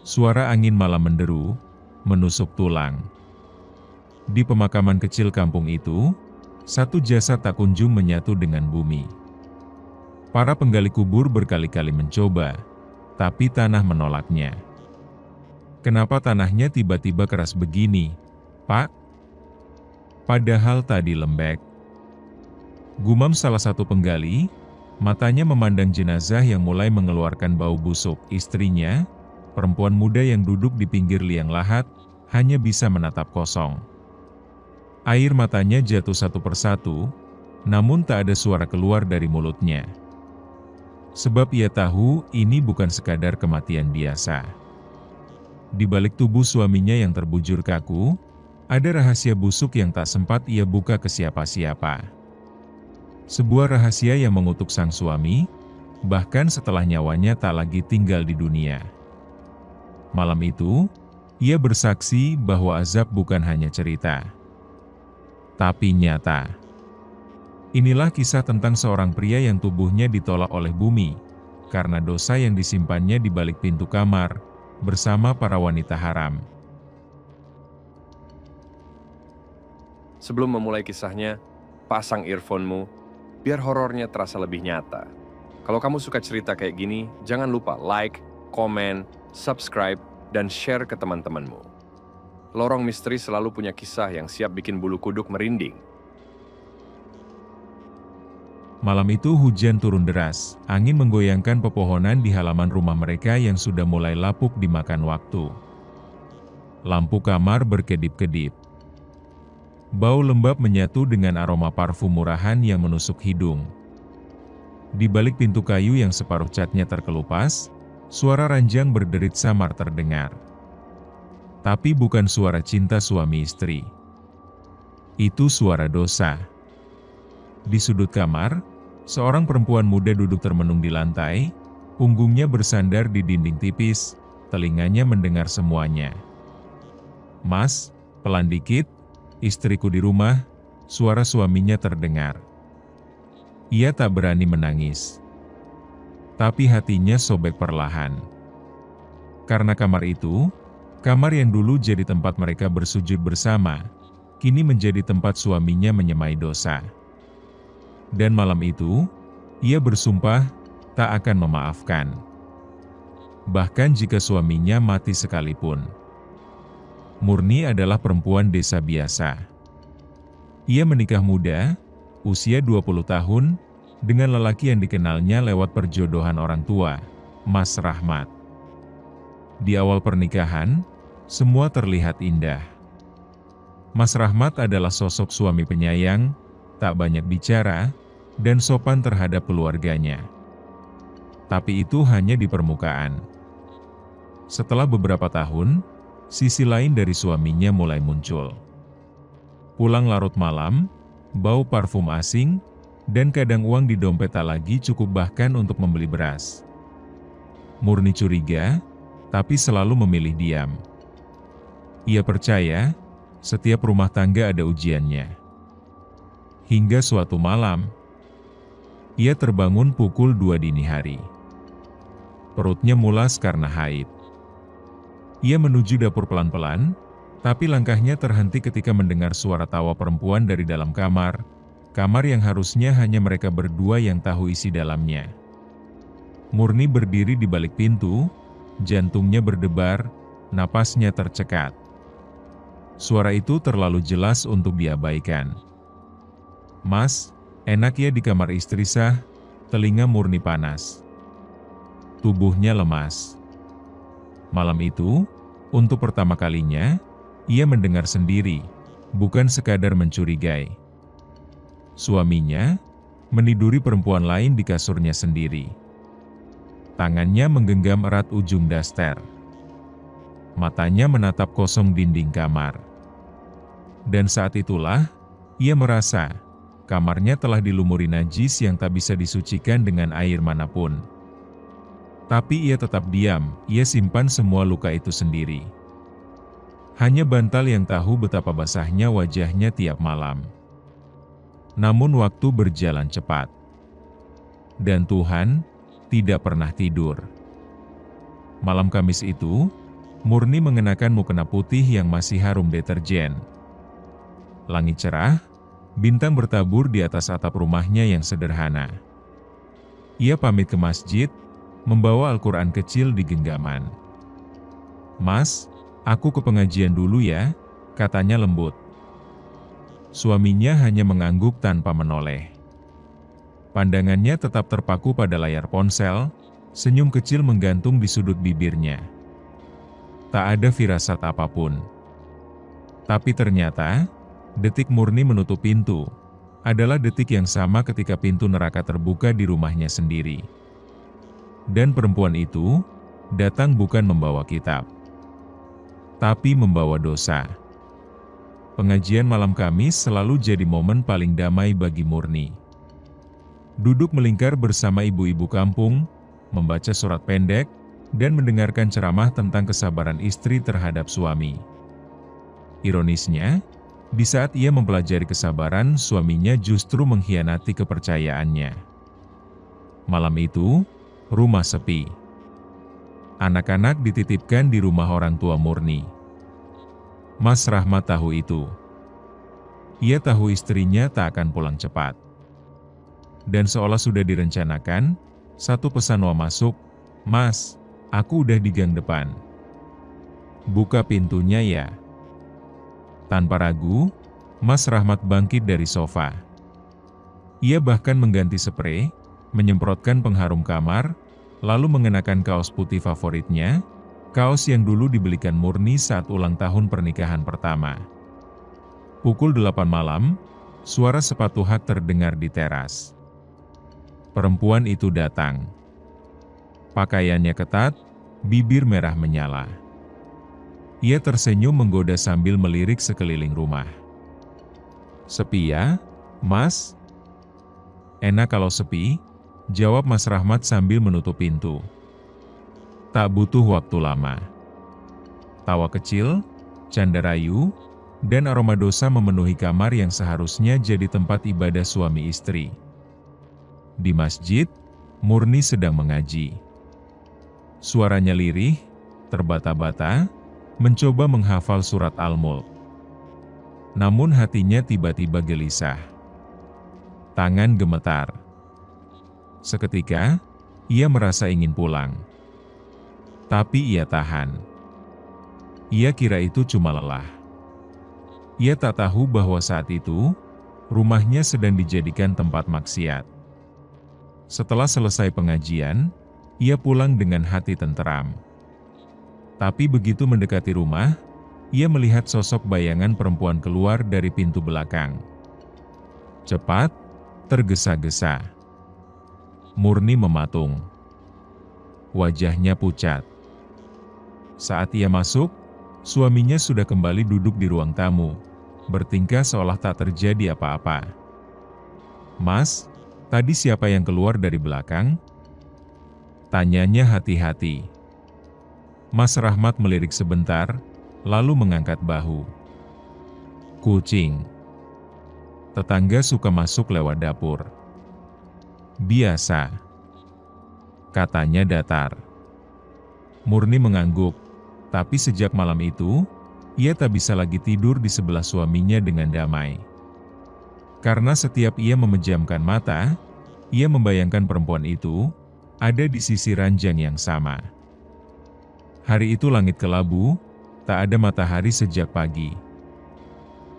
Suara angin malam menderu, menusuk tulang. Di pemakaman kecil kampung itu, satu jasad tak kunjung menyatu dengan bumi. Para penggali kubur berkali-kali mencoba, tapi tanah menolaknya. "Kenapa tanahnya tiba-tiba keras begini, Pak?" "Padahal tadi lembek," gumam salah satu penggali, matanya memandang jenazah yang mulai mengeluarkan bau busuk. Istrinya, perempuan muda yang duduk di pinggir liang lahat, hanya bisa menatap kosong. Air matanya jatuh satu persatu, namun tak ada suara keluar dari mulutnya. Sebab ia tahu ini bukan sekadar kematian biasa. Di balik tubuh suaminya yang terbujur kaku, ada rahasia busuk yang tak sempat ia buka ke siapa-siapa. Sebuah rahasia yang mengutuk sang suami, bahkan setelah nyawanya tak lagi tinggal di dunia. Malam itu, ia bersaksi bahwa azab bukan hanya cerita, tapi nyata. Inilah kisah tentang seorang pria yang tubuhnya ditolak oleh bumi, karena dosa yang disimpannya di balik pintu kamar, bersama para wanita haram. Sebelum memulai kisahnya, pasang earphone-mu, biar horornya terasa lebih nyata. Kalau kamu suka cerita kayak gini, jangan lupa like, komen, subscribe, dan share ke teman-temanmu. Lorong Misteri selalu punya kisah yang siap bikin bulu kuduk merinding. Malam itu hujan turun deras, angin menggoyangkan pepohonan di halaman rumah mereka yang sudah mulai lapuk dimakan waktu. Lampu kamar berkedip-kedip. Bau lembab menyatu dengan aroma parfum murahan yang menusuk hidung. Di balik pintu kayu yang separuh catnya terkelupas, suara ranjang berderit samar terdengar. Tapi bukan suara cinta suami istri. Itu suara dosa. Di sudut kamar, seorang perempuan muda duduk termenung di lantai, punggungnya bersandar di dinding tipis, telinganya mendengar semuanya. "Mas, pelan dikit, istriku di rumah," suara suaminya terdengar. Ia tak berani menangis. Tapi hatinya sobek perlahan. Karena kamar itu, kamar yang dulu jadi tempat mereka bersujud bersama, kini menjadi tempat suaminya menyemai dosa. Dan malam itu, ia bersumpah tak akan memaafkan. Bahkan jika suaminya mati sekalipun. Murni adalah perempuan desa biasa. Ia menikah muda, usia 20 tahun, dengan lelaki yang dikenalnya lewat perjodohan orang tua, Mas Rahmat. Di awal pernikahan, semua terlihat indah. Mas Rahmat adalah sosok suami penyayang, tak banyak bicara, dan sopan terhadap keluarganya. Tapi itu hanya di permukaan. Setelah beberapa tahun, sisi lain dari suaminya mulai muncul. Pulang larut malam, bau parfum asing, dan kadang uang di dompet tak lagi cukup bahkan untuk membeli beras. Murni curiga, tapi selalu memilih diam. Ia percaya, setiap rumah tangga ada ujiannya. Hingga suatu malam, ia terbangun pukul 2 dini hari. Perutnya mulas karena haid. Ia menuju dapur pelan-pelan, tapi langkahnya terhenti ketika mendengar suara tawa perempuan dari dalam kamar, kamar yang harusnya hanya mereka berdua yang tahu isi dalamnya. Murni berdiri di balik pintu, jantungnya berdebar, napasnya tercekat. Suara itu terlalu jelas untuk diabaikan. "Mas, enak ya di kamar istri sah?" Telinga Murni panas. Tubuhnya lemas. Malam itu, untuk pertama kalinya, ia mendengar sendiri, bukan sekadar mencurigai. Suaminya meniduri perempuan lain di kasurnya sendiri. Tangannya menggenggam erat ujung daster. Matanya menatap kosong dinding kamar. Dan saat itulah, ia merasa kamarnya telah dilumuri najis yang tak bisa disucikan dengan air manapun. Tapi ia tetap diam, ia simpan semua luka itu sendiri. Hanya bantal yang tahu betapa basahnya wajahnya tiap malam. Namun waktu berjalan cepat. Dan Tuhan tidak pernah tidur. Malam Kamis itu, Murni mengenakan mukena putih yang masih harum deterjen. Langit cerah, bintang bertabur di atas atap rumahnya yang sederhana. Ia pamit ke masjid, membawa Al-Quran kecil di genggaman. "Mas, aku ke pengajian dulu ya," katanya lembut. Suaminya hanya mengangguk tanpa menoleh. Pandangannya tetap terpaku pada layar ponsel, senyum kecil menggantung di sudut bibirnya. Tak ada firasat apapun. Tapi ternyata, detik Murni menutup pintu adalah detik yang sama ketika pintu neraka terbuka di rumahnya sendiri. Dan perempuan itu datang bukan membawa kitab, tapi membawa dosa. Pengajian malam Kamis selalu jadi momen paling damai bagi Murni. Duduk melingkar bersama ibu-ibu kampung, membaca surat pendek, dan mendengarkan ceramah tentang kesabaran istri terhadap suami. Ironisnya, di saat ia mempelajari kesabaran, suaminya justru mengkhianati kepercayaannya. Malam itu, rumah sepi. Anak-anak dititipkan di rumah orang tua Murni. Mas Rahmat tahu itu. Ia tahu istrinya tak akan pulang cepat. Dan seolah sudah direncanakan, satu pesan masuk, "Mas, aku udah di gang depan. Buka pintunya ya." Tanpa ragu, Mas Rahmat bangkit dari sofa. Ia bahkan mengganti sprei, menyemprotkan pengharum kamar, lalu mengenakan kaos putih favoritnya, kaos yang dulu dibelikan Murni saat ulang tahun pernikahan pertama. Pukul 8 malam, suara sepatu hak terdengar di teras. Perempuan itu datang. Pakaiannya ketat, bibir merah menyala. Ia tersenyum menggoda sambil melirik sekeliling rumah. "Sepi ya, Mas?" "Enak kalau sepi," jawab Mas Rahmat sambil menutup pintu. Tak butuh waktu lama. Tawa kecil, canda rayu, dan aroma dosa memenuhi kamar yang seharusnya jadi tempat ibadah suami istri. Di masjid, Murni sedang mengaji. Suaranya lirih, terbata-bata, mencoba menghafal surat Al-Mulk. Namun hatinya tiba-tiba gelisah. Tangan gemetar. Seketika, ia merasa ingin pulang. Tapi ia tahan. Ia kira itu cuma lelah. Ia tak tahu bahwa saat itu, rumahnya sedang dijadikan tempat maksiat. Setelah selesai pengajian, ia pulang dengan hati tenteram. Tapi begitu mendekati rumah, ia melihat sosok bayangan perempuan keluar dari pintu belakang. Cepat, tergesa-gesa. Murni mematung. Wajahnya pucat. Saat ia masuk, suaminya sudah kembali duduk di ruang tamu, bertingkah seolah tak terjadi apa-apa. "Mas, tadi siapa yang keluar dari belakang?" tanyanya hati-hati. Mas Rahmat melirik sebentar, lalu mengangkat bahu. "Kucing. Tetangga suka masuk lewat dapur." "Biasa," katanya datar. Murni mengangguk, tapi sejak malam itu, ia tak bisa lagi tidur di sebelah suaminya dengan damai. Karena setiap ia memejamkan mata, ia membayangkan perempuan itu ada di sisi ranjang yang sama. Hari itu langit kelabu, tak ada matahari sejak pagi.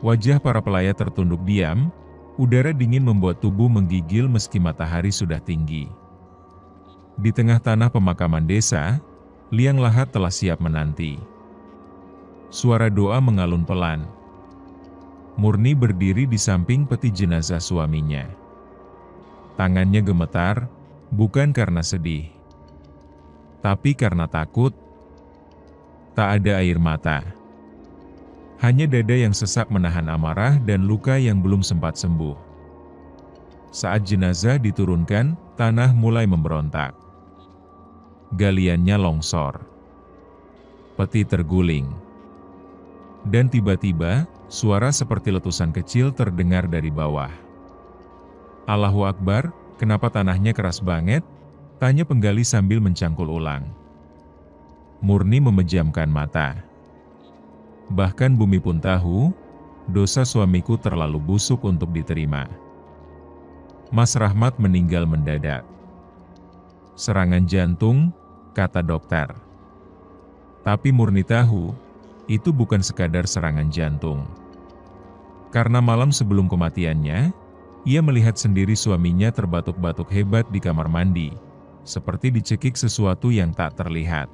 Wajah para pelayat tertunduk diam, udara dingin membuat tubuh menggigil meski matahari sudah tinggi. Di tengah tanah pemakaman desa, liang lahat telah siap menanti. Suara doa mengalun pelan. Murni berdiri di samping peti jenazah suaminya. Tangannya gemetar, bukan karena sedih, tapi karena takut. Tak ada air mata. Hanya dada yang sesak menahan amarah dan luka yang belum sempat sembuh. Saat jenazah diturunkan, tanah mulai memberontak. Galiannya longsor. Peti terguling. Dan tiba-tiba, suara seperti letusan kecil terdengar dari bawah. "Allahu Akbar, kenapa tanahnya keras banget?" tanya penggali sambil mencangkul ulang. Murni memejamkan mata. Bahkan bumi pun tahu, dosa suamiku terlalu busuk untuk diterima. Mas Rahmat meninggal mendadak. Serangan jantung, kata dokter. Tapi Murni tahu, itu bukan sekadar serangan jantung. Karena malam sebelum kematiannya, ia melihat sendiri suaminya terbatuk-batuk hebat di kamar mandi, seperti dicekik sesuatu yang tak terlihat.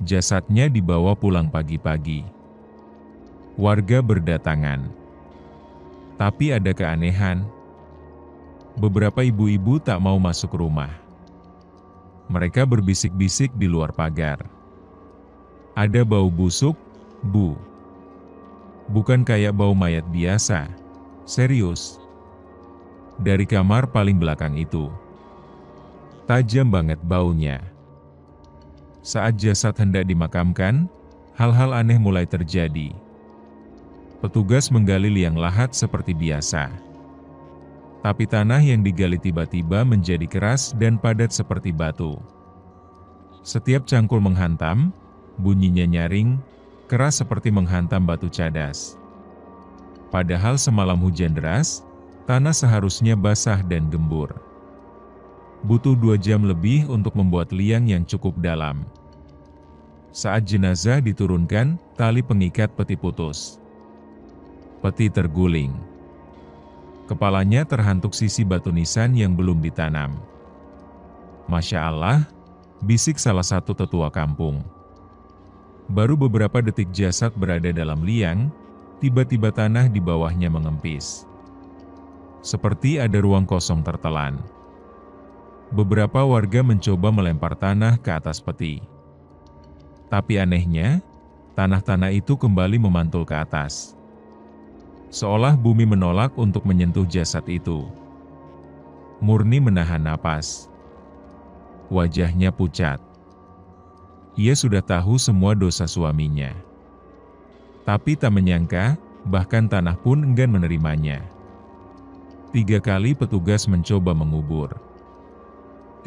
Jasadnya dibawa pulang pagi-pagi. Warga berdatangan. Tapi ada keanehan. Beberapa ibu-ibu tak mau masuk rumah. Mereka berbisik-bisik di luar pagar. Ada bau busuk, Bu. Bukan kayak bau mayat biasa. Serius. Dari kamar paling belakang itu. Tajam banget baunya. Saat jasad hendak dimakamkan, hal-hal aneh mulai terjadi. Petugas menggali liang lahat seperti biasa. Tapi tanah yang digali tiba-tiba menjadi keras dan padat seperti batu. Setiap cangkul menghantam, bunyinya nyaring, keras seperti menghantam batu cadas. Padahal semalam hujan deras, tanah seharusnya basah dan gembur. Butuh 2 jam lebih untuk membuat liang yang cukup dalam. Saat jenazah diturunkan, tali pengikat peti putus. Peti terguling. Kepalanya terhantuk sisi batu nisan yang belum ditanam. Masya Allah, bisik salah satu tetua kampung. Baru beberapa detik jasad berada dalam liang, tiba-tiba tanah di bawahnya mengempis. Seperti ada ruang kosong tertelan. Beberapa warga mencoba melempar tanah ke atas peti. Tapi anehnya, tanah-tanah itu kembali memantul ke atas. Seolah bumi menolak untuk menyentuh jasad itu. Murni menahan napas. Wajahnya pucat. Ia sudah tahu semua dosa suaminya. Tapi tak menyangka, bahkan tanah pun enggan menerimanya. 3 kali petugas mencoba mengubur.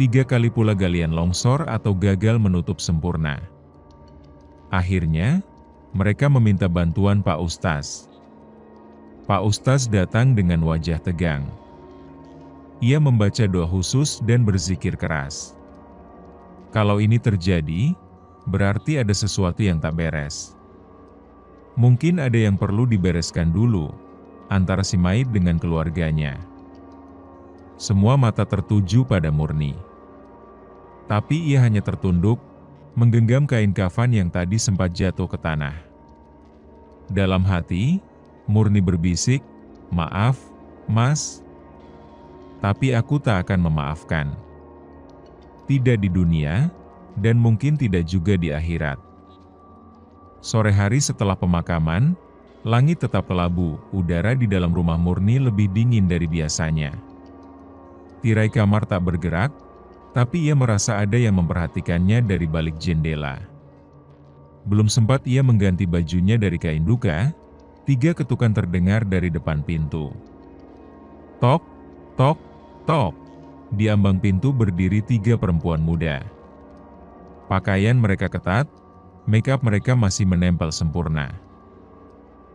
3 kali pula galian longsor atau gagal menutup sempurna. Akhirnya, mereka meminta bantuan Pak Ustaz. Pak Ustaz datang dengan wajah tegang. Ia membaca doa khusus dan berzikir keras. Kalau ini terjadi, berarti ada sesuatu yang tak beres. Mungkin ada yang perlu dibereskan dulu, antara si mayit dengan keluarganya. Semua mata tertuju pada Murni. Tapi ia hanya tertunduk, menggenggam kain kafan yang tadi sempat jatuh ke tanah. Dalam hati, Murni berbisik, "Maaf, Mas. Tapi aku tak akan memaafkan. Tidak di dunia, dan mungkin tidak juga di akhirat." Sore hari setelah pemakaman, langit tetap kelabu, udara di dalam rumah Murni lebih dingin dari biasanya. Tirai kamar tak bergerak, tapi ia merasa ada yang memperhatikannya dari balik jendela. Belum sempat ia mengganti bajunya dari kain duka, 3 ketukan terdengar dari depan pintu. Tok, tok, tok. Di ambang pintu berdiri 3 perempuan muda. Pakaian mereka ketat, make-up mereka masih menempel sempurna.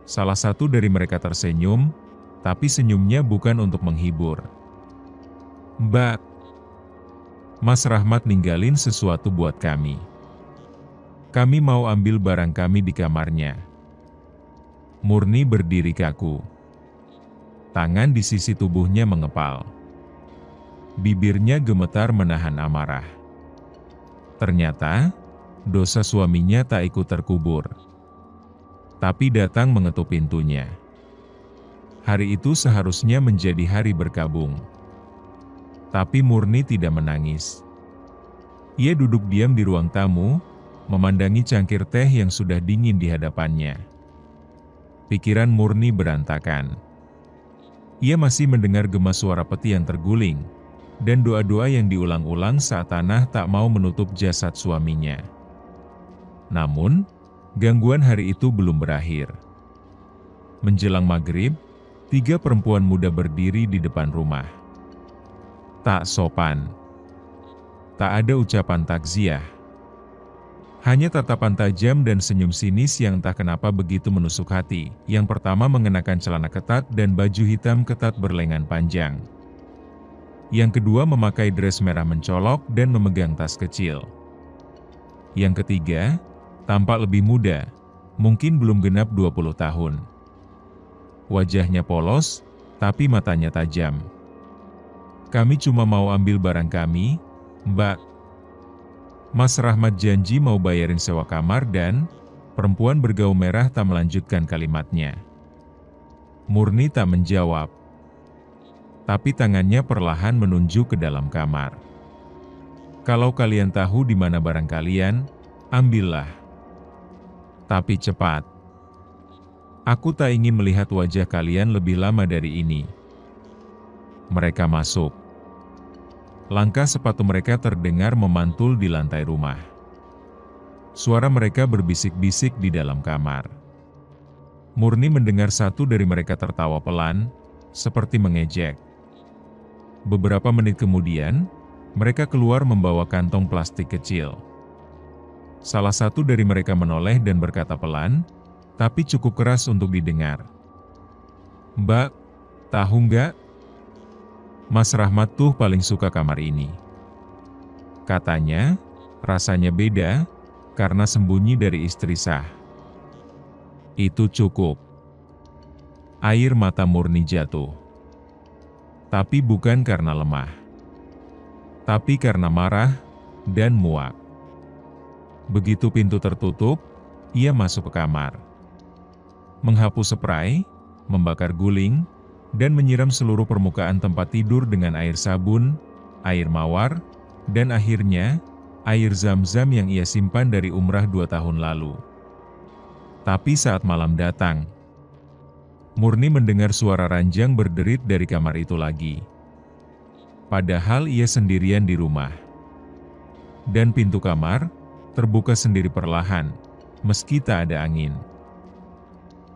Salah satu dari mereka tersenyum, tapi senyumnya bukan untuk menghibur. "Mbak, Mas Rahmat ninggalin sesuatu buat kami. Kami mau ambil barang kami di kamarnya." Murni berdiri kaku. Tangan di sisi tubuhnya mengepal. Bibirnya gemetar menahan amarah. Ternyata, dosa suaminya tak ikut terkubur. Tapi datang mengetuk pintunya. Hari itu seharusnya menjadi hari berkabung. Tapi Murni tidak menangis. Ia duduk diam di ruang tamu, memandangi cangkir teh yang sudah dingin di hadapannya. Pikiran Murni berantakan. Ia masih mendengar gema suara peti yang terguling, dan doa-doa yang diulang-ulang saat tanah tak mau menutup jasad suaminya. Namun, gangguan hari itu belum berakhir. Menjelang maghrib, 3 perempuan muda berdiri di depan rumah. Tak sopan. Tak ada ucapan takziah. Hanya tatapan tajam dan senyum sinis yang entah kenapa begitu menusuk hati. Yang pertama mengenakan celana ketat dan baju hitam ketat berlengan panjang. Yang kedua memakai dress merah mencolok dan memegang tas kecil. Yang ketiga, tampak lebih muda, mungkin belum genap 20 tahun. Wajahnya polos, tapi matanya tajam. "Kami cuma mau ambil barang kami, Mbak." Mas Rahmat janji mau bayarin sewa kamar dan perempuan bergaul merah tak melanjutkan kalimatnya. Murni tak menjawab. Tapi tangannya perlahan menunjuk ke dalam kamar. "Kalau kalian tahu di mana barang kalian, ambillah. Tapi cepat. Aku tak ingin melihat wajah kalian lebih lama dari ini." Mereka masuk. Langkah sepatu mereka terdengar memantul di lantai rumah. Suara mereka berbisik-bisik di dalam kamar. Murni mendengar satu dari mereka tertawa pelan, seperti mengejek. Beberapa menit kemudian, mereka keluar membawa kantong plastik kecil. Salah satu dari mereka menoleh dan berkata pelan, tapi cukup keras untuk didengar. "Mbak, tahu nggak? Mas Rahmat tuh paling suka kamar ini. Katanya, rasanya beda, karena sembunyi dari istri sah." Itu cukup. Air mata Murni jatuh. Tapi bukan karena lemah. Tapi karena marah dan muak. Begitu pintu tertutup, ia masuk ke kamar. Menghapus spray, membakar guling, dan menyiram seluruh permukaan tempat tidur dengan air sabun, air mawar, dan akhirnya, air zam-zam yang ia simpan dari umrah 2 tahun lalu. Tapi saat malam datang, Murni mendengar suara ranjang berderit dari kamar itu lagi. Padahal ia sendirian di rumah. Dan pintu kamar terbuka sendiri perlahan, meski tak ada angin.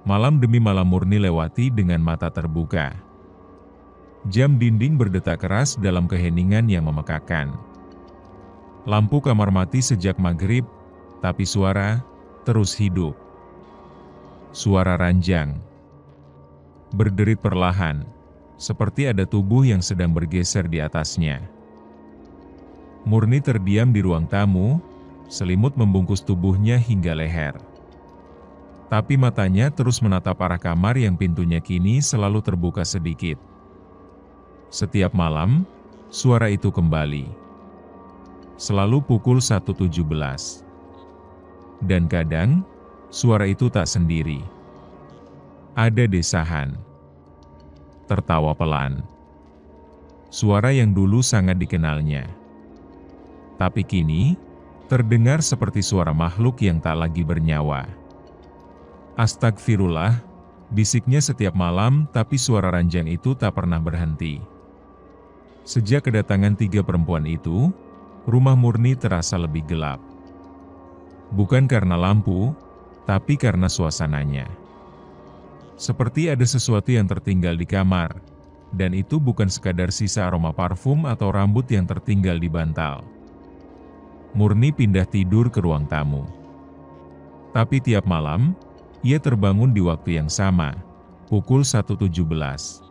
Malam demi malam Murni lewati dengan mata terbuka. Jam dinding berdetak keras dalam keheningan yang memekakan. Lampu kamar mati sejak maghrib, tapi suara terus hidup. Suara ranjang. Berderit perlahan, seperti ada tubuh yang sedang bergeser di atasnya. Murni terdiam di ruang tamu, selimut membungkus tubuhnya hingga leher. Tapi matanya terus menatap arah kamar yang pintunya kini selalu terbuka sedikit. Setiap malam, suara itu kembali. Selalu pukul 1.17. Dan kadang, suara itu tak sendiri. Ada desahan. Tertawa pelan. Suara yang dulu sangat dikenalnya. Tapi kini, terdengar seperti suara makhluk yang tak lagi bernyawa. "Astagfirullah," bisiknya setiap malam, tapi suara ranjang itu tak pernah berhenti. Sejak kedatangan 3 perempuan itu, rumah Murni terasa lebih gelap. Bukan karena lampu, tapi karena suasananya. Seperti ada sesuatu yang tertinggal di kamar, dan itu bukan sekadar sisa aroma parfum atau rambut yang tertinggal di bantal. Murni pindah tidur ke ruang tamu. Tapi tiap malam, ia terbangun di waktu yang sama, pukul 1.17.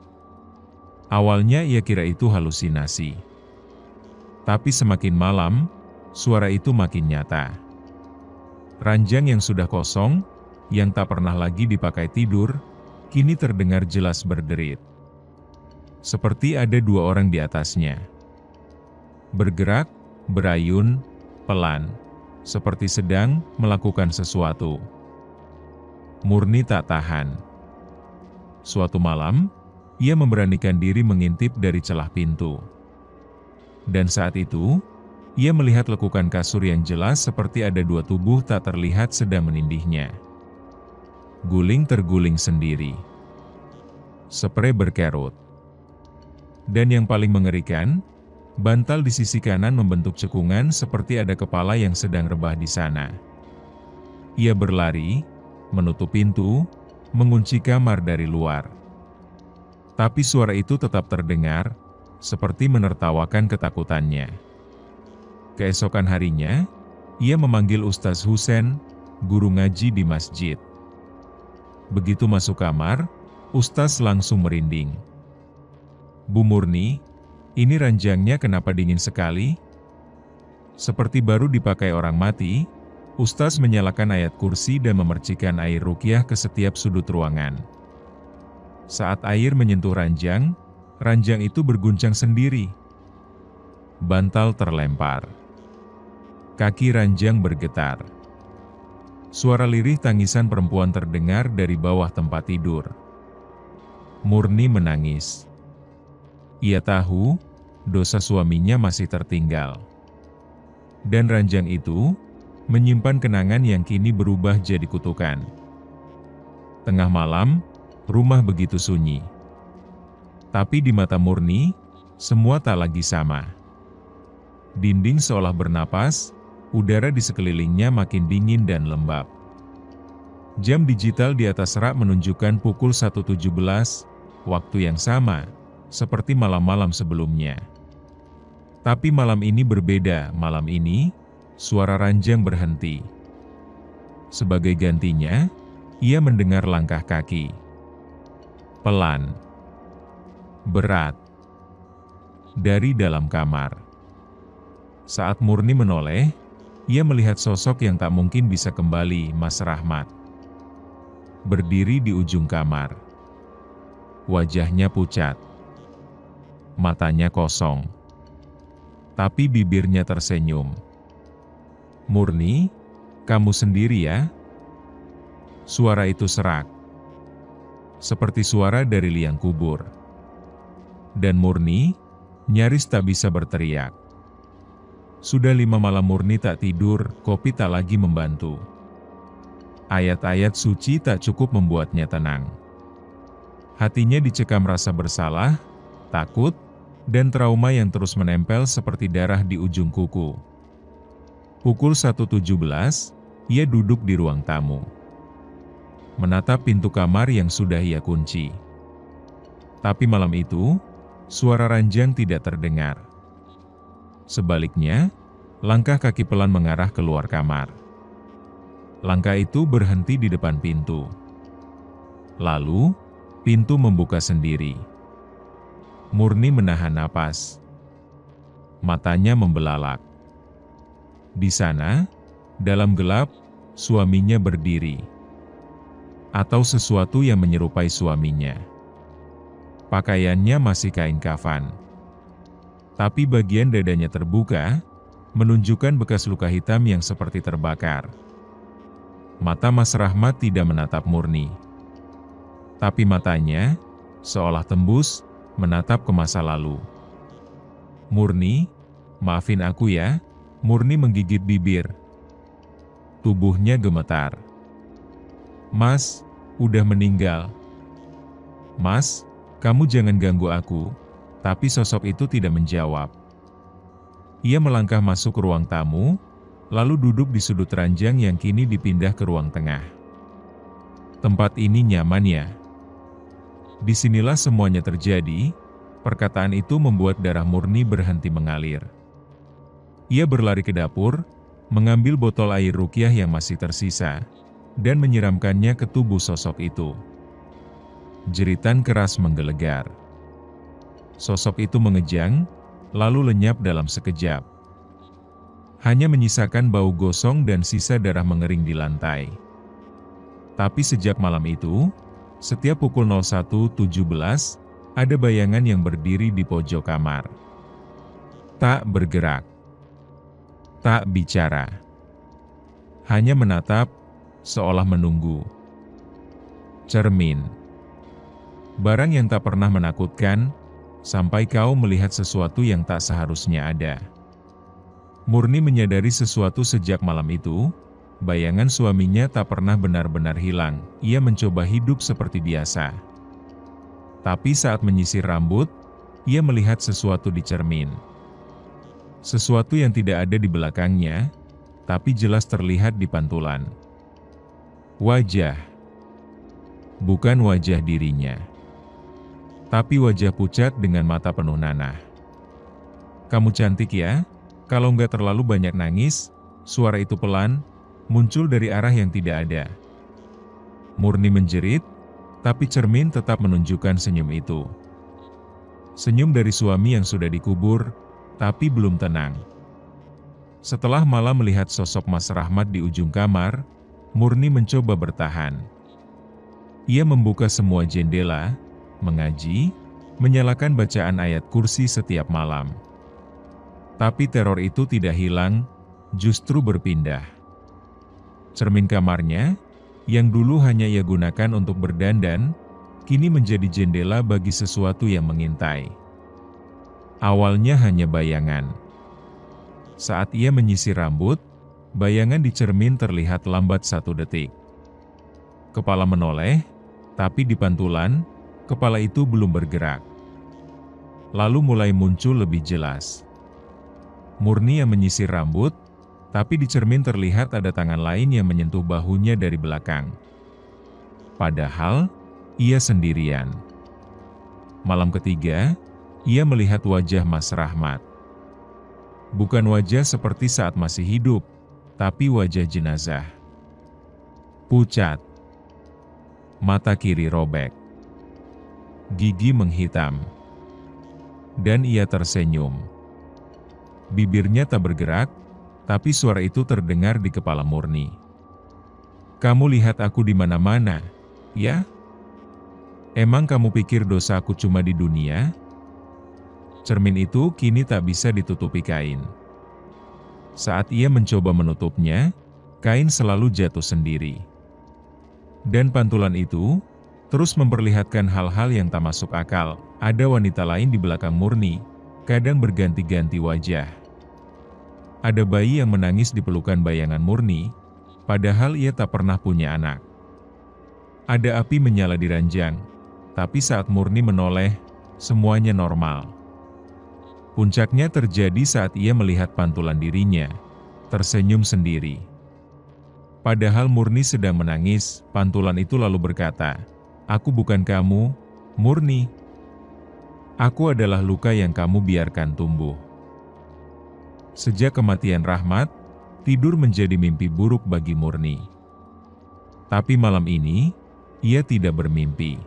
Awalnya ia kira itu halusinasi. Tapi semakin malam, suara itu makin nyata. Ranjang yang sudah kosong, yang tak pernah lagi dipakai tidur, kini terdengar jelas berderit. Seperti ada 2 orang di atasnya. Bergerak, berayun, pelan, seperti sedang melakukan sesuatu. Murni tak tahan. Suatu malam, ia memberanikan diri mengintip dari celah pintu. Dan saat itu, ia melihat lekukan kasur yang jelas seperti ada 2 tubuh tak terlihat sedang menindihnya. Guling terguling sendiri. Spray berkerut. Dan yang paling mengerikan, bantal di sisi kanan membentuk cekungan seperti ada kepala yang sedang rebah di sana. Ia berlari, menutup pintu, mengunci kamar dari luar. Tapi suara itu tetap terdengar, seperti menertawakan ketakutannya. Keesokan harinya, Ia memanggil Ustaz Husen, guru ngaji di masjid. Begitu masuk kamar, Ustaz langsung merinding. "Bu Murni, ini ranjangnya kenapa dingin sekali?" Seperti baru dipakai orang mati, Ustaz menyalakan ayat kursi dan memercikan air ruqyah ke setiap sudut ruangan. Saat air menyentuh ranjang, ranjang itu berguncang sendiri. Bantal terlempar. Kaki ranjang bergetar. Suara lirih tangisan perempuan terdengar dari bawah tempat tidur. Murni menangis. Ia tahu, dosa suaminya masih tertinggal. Dan ranjang itu menyimpan kenangan yang kini berubah jadi kutukan. Tengah malam, rumah begitu sunyi. Tapi di mata Murni, semua tak lagi sama. Dinding seolah bernapas, udara di sekelilingnya makin dingin dan lembab. Jam digital di atas rak menunjukkan pukul 1.17, waktu yang sama, seperti malam-malam sebelumnya. Tapi malam ini berbeda, malam ini, suara ranjang berhenti. Sebagai gantinya, ia mendengar langkah kaki. Pelan. Berat. Dari dalam kamar. Saat Murni menoleh, ia melihat sosok yang tak mungkin bisa kembali, Mas Rahmat. Berdiri di ujung kamar. Wajahnya pucat. Matanya kosong. Tapi bibirnya tersenyum. "Murni, kamu sendiri ya?" Suara itu serak. Seperti suara dari liang kubur. Dan Murni, nyaris tak bisa berteriak. Sudah 5 malam Murni tak tidur, kopi tak lagi membantu. Ayat-ayat suci tak cukup membuatnya tenang. Hatinya dicekam rasa bersalah, takut, dan trauma yang terus menempel seperti darah di ujung kuku. Pukul 1.17, ia duduk di ruang tamu. Menatap pintu kamar yang sudah ia kunci. Tapi malam itu, suara ranjang tidak terdengar. Sebaliknya, langkah kaki pelan mengarah keluar kamar. Langkah itu berhenti di depan pintu. Lalu, pintu membuka sendiri. Murni menahan napas. Matanya membelalak. Di sana, dalam gelap, suaminya berdiri. Atau sesuatu yang menyerupai suaminya. Pakaiannya masih kain kafan. Tapi bagian dadanya terbuka, menunjukkan bekas luka hitam yang seperti terbakar. Mata Mas Rahmat tidak menatap Murni. Tapi matanya, seolah tembus, menatap ke masa lalu. "Murni, maafin aku ya." Murni menggigit bibir. Tubuhnya gemetar. "Mas, udah meninggal." "Mas, kamu jangan ganggu aku." Tapi sosok itu tidak menjawab. Ia melangkah masuk ke ruang tamu, lalu duduk di sudut ranjang yang kini dipindah ke ruang tengah. "Tempat ini nyaman ya?" Disinilah semuanya terjadi. Perkataan itu membuat darah Murni berhenti mengalir. Ia berlari ke dapur, mengambil botol air ruqyah yang masih tersisa, dan menyiramkannya ke tubuh sosok itu. Jeritan keras menggelegar. Sosok itu mengejang, lalu lenyap dalam sekejap. Hanya menyisakan bau gosong dan sisa darah mengering di lantai. Tapi sejak malam itu, setiap pukul 01.17, ada bayangan yang berdiri di pojok kamar. Tak bergerak. Tak bicara. Hanya menatap, seolah menunggu. Cermin. Barang yang tak pernah menakutkan, sampai kau melihat sesuatu yang tak seharusnya ada. Murni menyadari sesuatu sejak malam itu. Bayangan suaminya tak pernah benar-benar hilang. Ia mencoba hidup seperti biasa. Tapi saat menyisir rambut, ia melihat sesuatu di cermin. Sesuatu yang tidak ada di belakangnya, tapi jelas terlihat di pantulan. Wajah. Bukan wajah dirinya. Tapi wajah pucat dengan mata penuh nanah. "Kamu cantik ya, kalau nggak terlalu banyak nangis, suara itu pelan, muncul dari arah yang tidak ada. Murni menjerit, tapi cermin tetap menunjukkan senyum itu. Senyum dari suami yang sudah dikubur, tapi belum tenang. Setelah malam melihat sosok Mas Rahmat di ujung kamar, Murni mencoba bertahan. Ia membuka semua jendela, mengaji, menyalakan bacaan ayat kursi setiap malam. Tapi teror itu tidak hilang, justru berpindah. Cermin kamarnya, yang dulu hanya ia gunakan untuk berdandan, kini menjadi jendela bagi sesuatu yang mengintai. Awalnya hanya bayangan. Saat ia menyisir rambut, bayangan di cermin terlihat lambat 1 detik. Kepala menoleh, tapi di pantulan, kepala itu belum bergerak. Lalu mulai muncul lebih jelas. Murni yang menyisir rambut, tapi di cermin terlihat ada tangan lain yang menyentuh bahunya dari belakang. Padahal, ia sendirian. Malam ketiga, ia melihat wajah Mas Rahmat. Bukan wajah seperti saat masih hidup, tapi wajah jenazah. Pucat. Mata kiri robek. Gigi menghitam. Dan ia tersenyum. Bibirnya tak bergerak, tapi suara itu terdengar di kepala Murni. "Kamu lihat aku di mana-mana, ya? Emang kamu pikir dosa aku cuma di dunia?" Cermin itu kini tak bisa ditutupi kain. Saat ia mencoba menutupnya, kain selalu jatuh sendiri. Dan pantulan itu terus memperlihatkan hal-hal yang tak masuk akal. Ada wanita lain di belakang Murni, kadang berganti-ganti wajah. Ada bayi yang menangis di pelukan bayangan Murni, padahal ia tak pernah punya anak. Ada api menyala di ranjang, tapi saat Murni menoleh, semuanya normal. Puncaknya terjadi saat ia melihat pantulan dirinya, tersenyum sendiri. Padahal Murni sedang menangis, pantulan itu lalu berkata, "Aku bukan kamu, Murni. Aku adalah luka yang kamu biarkan tumbuh." Sejak kematian Rahmat, tidur menjadi mimpi buruk bagi Murni. Tapi malam ini, ia tidak bermimpi.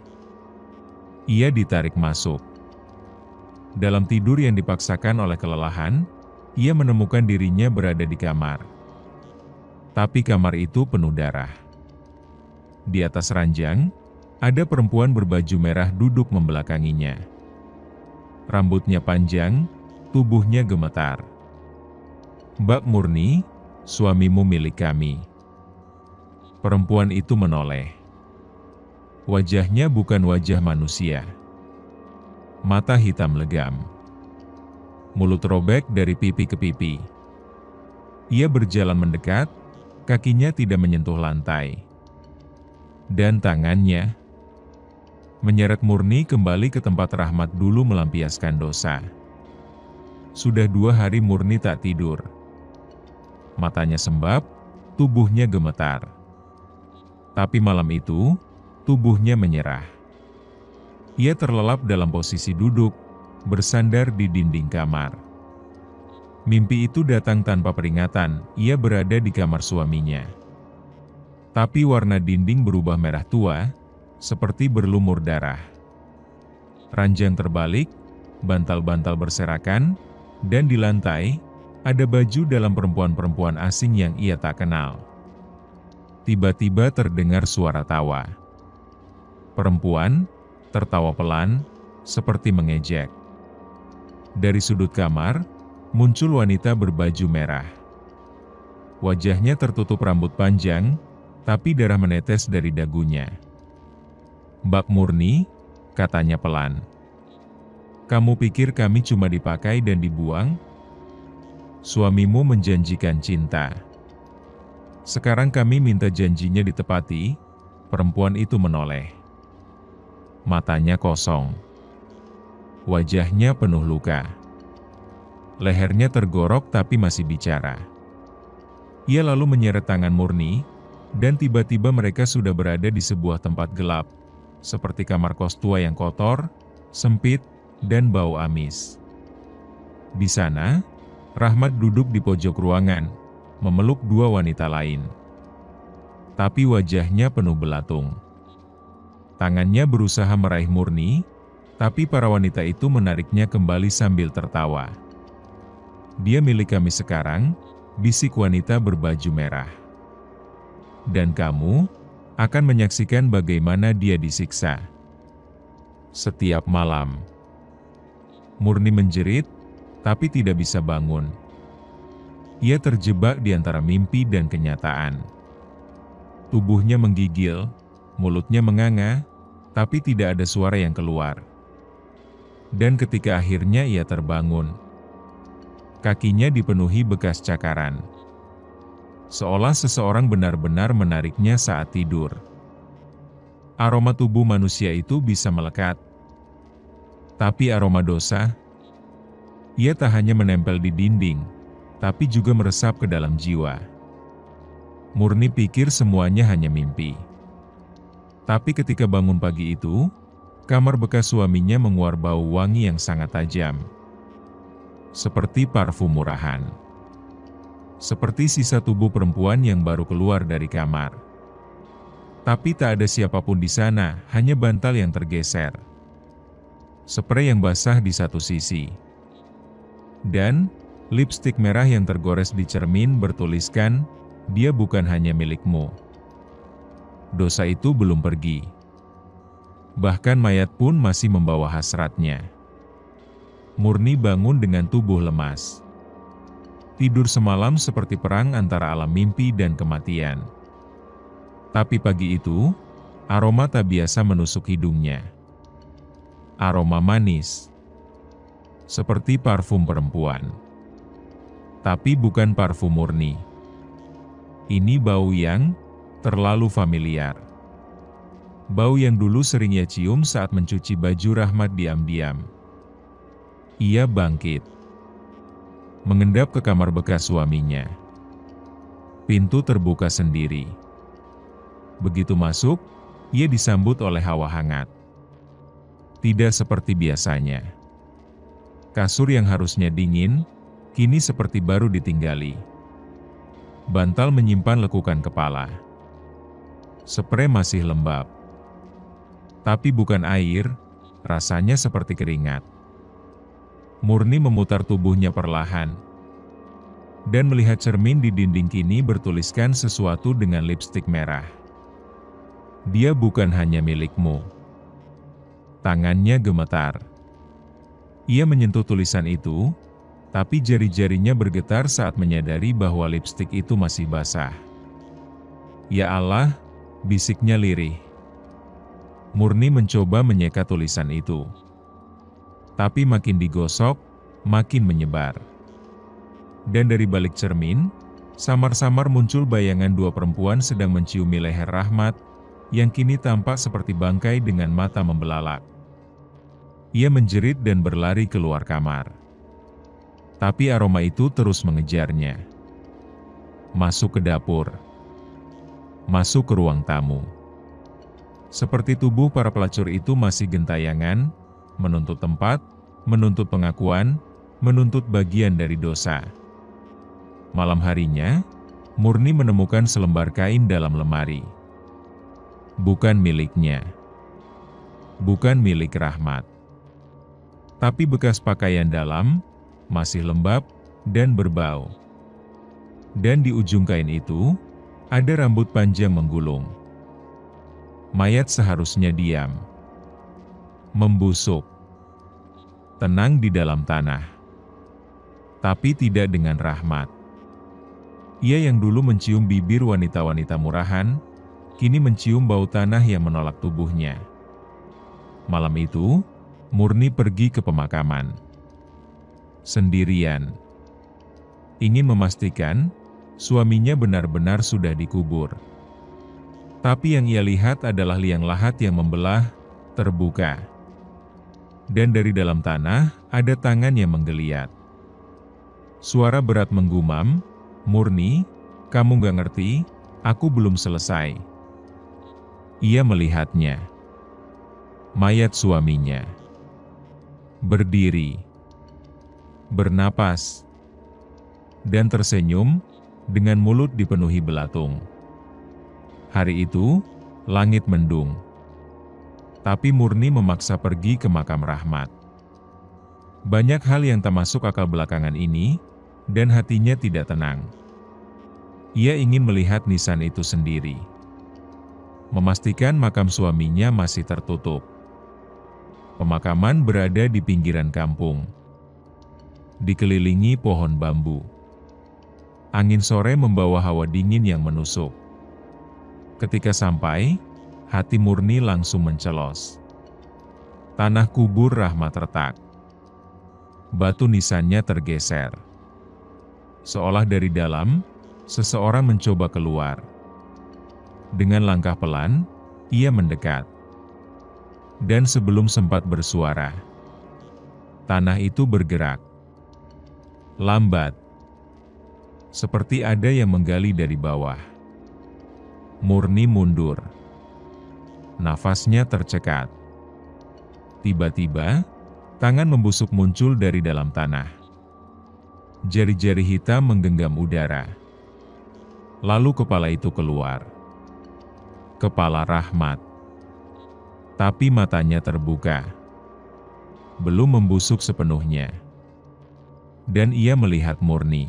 Ia ditarik masuk. Dalam tidur yang dipaksakan oleh kelelahan, ia menemukan dirinya berada di kamar. Tapi kamar itu penuh darah. Di atas ranjang, ada perempuan berbaju merah duduk membelakanginya. Rambutnya panjang, tubuhnya gemetar. "Mbak Murni, suamimu milik kami." Perempuan itu menoleh. Wajahnya bukan wajah manusia. Mata hitam legam. Mulut robek dari pipi ke pipi. Ia berjalan mendekat, kakinya tidak menyentuh lantai. Dan tangannya menyeret Murni kembali ke tempat Rahmat dulu melampiaskan dosa. Sudah 2 hari Murni tak tidur. Matanya sembab, tubuhnya gemetar. Tapi malam itu, tubuhnya menyerah. Ia terlelap dalam posisi duduk, bersandar di dinding kamar. Mimpi itu datang tanpa peringatan, ia berada di kamar suaminya. Tapi warna dinding berubah merah tua, seperti berlumur darah. Ranjang terbalik, bantal-bantal berserakan, dan di lantai, ada baju dalam perempuan-perempuan asing yang ia tak kenal. Tiba-tiba terdengar suara tawa. Perempuan tertawa pelan, seperti mengejek. Dari sudut kamar, muncul wanita berbaju merah. Wajahnya tertutup rambut panjang, tapi darah menetes dari dagunya. "Mbak Murni," katanya pelan. "Kamu pikir kami cuma dipakai dan dibuang? Suamimu menjanjikan cinta. Sekarang kami minta janjinya ditepati." Perempuan itu menoleh. Matanya kosong. Wajahnya penuh luka. Lehernya tergorok tapi masih bicara. Ia lalu menyeret tangan Murni, dan tiba-tiba mereka sudah berada di sebuah tempat gelap, seperti kamar kos tua yang kotor, sempit, dan bau amis. Di sana, Rahmat duduk di pojok ruangan, memeluk dua wanita lain. Tapi wajahnya penuh belatung. Tangannya berusaha meraih Murni, tapi para wanita itu menariknya kembali sambil tertawa. "Dia milik kami sekarang," bisik wanita berbaju merah. "Dan kamu akan menyaksikan bagaimana dia disiksa setiap malam." Murni menjerit, tapi tidak bisa bangun. Ia terjebak di antara mimpi dan kenyataan. Tubuhnya menggigil, mulutnya menganga, tapi tidak ada suara yang keluar. Dan ketika akhirnya ia terbangun, kakinya dipenuhi bekas cakaran. Seolah seseorang benar-benar menariknya saat tidur. Aroma tubuh manusia itu bisa melekat. Tapi aroma dosa, ia tak hanya menempel di dinding, tapi juga meresap ke dalam jiwa. Murni pikir semuanya hanya mimpi. Tapi ketika bangun pagi itu, kamar bekas suaminya menguar bau wangi yang sangat tajam. Seperti parfum murahan. Seperti sisa tubuh perempuan yang baru keluar dari kamar. Tapi tak ada siapapun di sana, hanya bantal yang tergeser. Sprei yang basah di satu sisi. Dan lipstik merah yang tergores di cermin bertuliskan, "Dia bukan hanya milikmu." Dosa itu belum pergi. Bahkan mayat pun masih membawa hasratnya. Murni bangun dengan tubuh lemas. Tidur semalam seperti perang antara alam mimpi dan kematian. Tapi pagi itu, aroma tak biasa menusuk hidungnya. Aroma manis. Seperti parfum perempuan. Tapi bukan parfum Murni. Ini bau yang terlalu familiar. Bau yang dulu sering ia cium saat mencuci baju Rahmat diam-diam. Ia bangkit. Mengendap ke kamar bekas suaminya. Pintu terbuka sendiri. Begitu masuk, ia disambut oleh hawa hangat. Tidak seperti biasanya. Kasur yang harusnya dingin, kini seperti baru ditinggali. Bantal menyimpan lekukan kepala. Sprei masih lembab. Tapi bukan air, rasanya seperti keringat. Murni memutar tubuhnya perlahan. Dan melihat cermin di dinding kini bertuliskan sesuatu dengan lipstik merah. "Dia bukan hanya milikmu." Tangannya gemetar. Ia menyentuh tulisan itu, tapi jari-jarinya bergetar saat menyadari bahwa lipstik itu masih basah. "Ya Allah," bisiknya lirih. Murni mencoba menyeka tulisan itu. Tapi makin digosok, makin menyebar. Dan dari balik cermin, samar-samar muncul bayangan dua perempuan sedang menciumi leher Rahmat, yang kini tampak seperti bangkai dengan mata membelalak. Ia menjerit dan berlari keluar kamar. Tapi aroma itu terus mengejarnya. Masuk ke dapur. Masuk ke ruang tamu. Seperti tubuh para pelacur itu masih gentayangan, menuntut tempat, menuntut pengakuan, menuntut bagian dari dosa. Malam harinya, Murni menemukan selembar kain dalam lemari. Bukan miliknya. Bukan milik Rahmat. Tapi bekas pakaian dalam, masih lembab, dan berbau. Dan di ujung kain itu, ada rambut panjang menggulung. Mayat seharusnya diam. Membusuk. Tenang di dalam tanah. Tapi tidak dengan Rahmat. Ia yang dulu mencium bibir wanita-wanita murahan, kini mencium bau tanah yang menolak tubuhnya. Malam itu, Murni pergi ke pemakaman. Sendirian. Ingin memastikan, suaminya benar-benar sudah dikubur. Tapi yang ia lihat adalah liang lahat yang membelah, terbuka. Dan dari dalam tanah, ada tangan yang menggeliat. Suara berat menggumam, "Murni, kamu gak ngerti, aku belum selesai." Ia melihatnya. Mayat suaminya. Berdiri. Bernapas. Dan tersenyum, dengan mulut dipenuhi belatung. Hari itu, langit mendung. Tapi Murni memaksa pergi ke makam Rahmat. Banyak hal yang tak masuk akal belakangan ini, dan hatinya tidak tenang. Ia ingin melihat nisan itu sendiri. Memastikan makam suaminya masih tertutup. Pemakaman berada di pinggiran kampung. Dikelilingi pohon bambu. Angin sore membawa hawa dingin yang menusuk. Ketika sampai, hati Murni langsung mencelos. Tanah kubur Rahmat retak. Batu nisannya tergeser. Seolah dari dalam, seseorang mencoba keluar. Dengan langkah pelan, ia mendekat. Dan sebelum sempat bersuara, tanah itu bergerak. Lambat. Seperti ada yang menggali dari bawah. Murni mundur. Nafasnya tercekat. Tiba-tiba, tangan membusuk muncul dari dalam tanah. Jari-jari hitam menggenggam udara. Lalu kepala itu keluar. Kepala Rahmat. Tapi matanya terbuka. Belum membusuk sepenuhnya. Dan ia melihat Murni.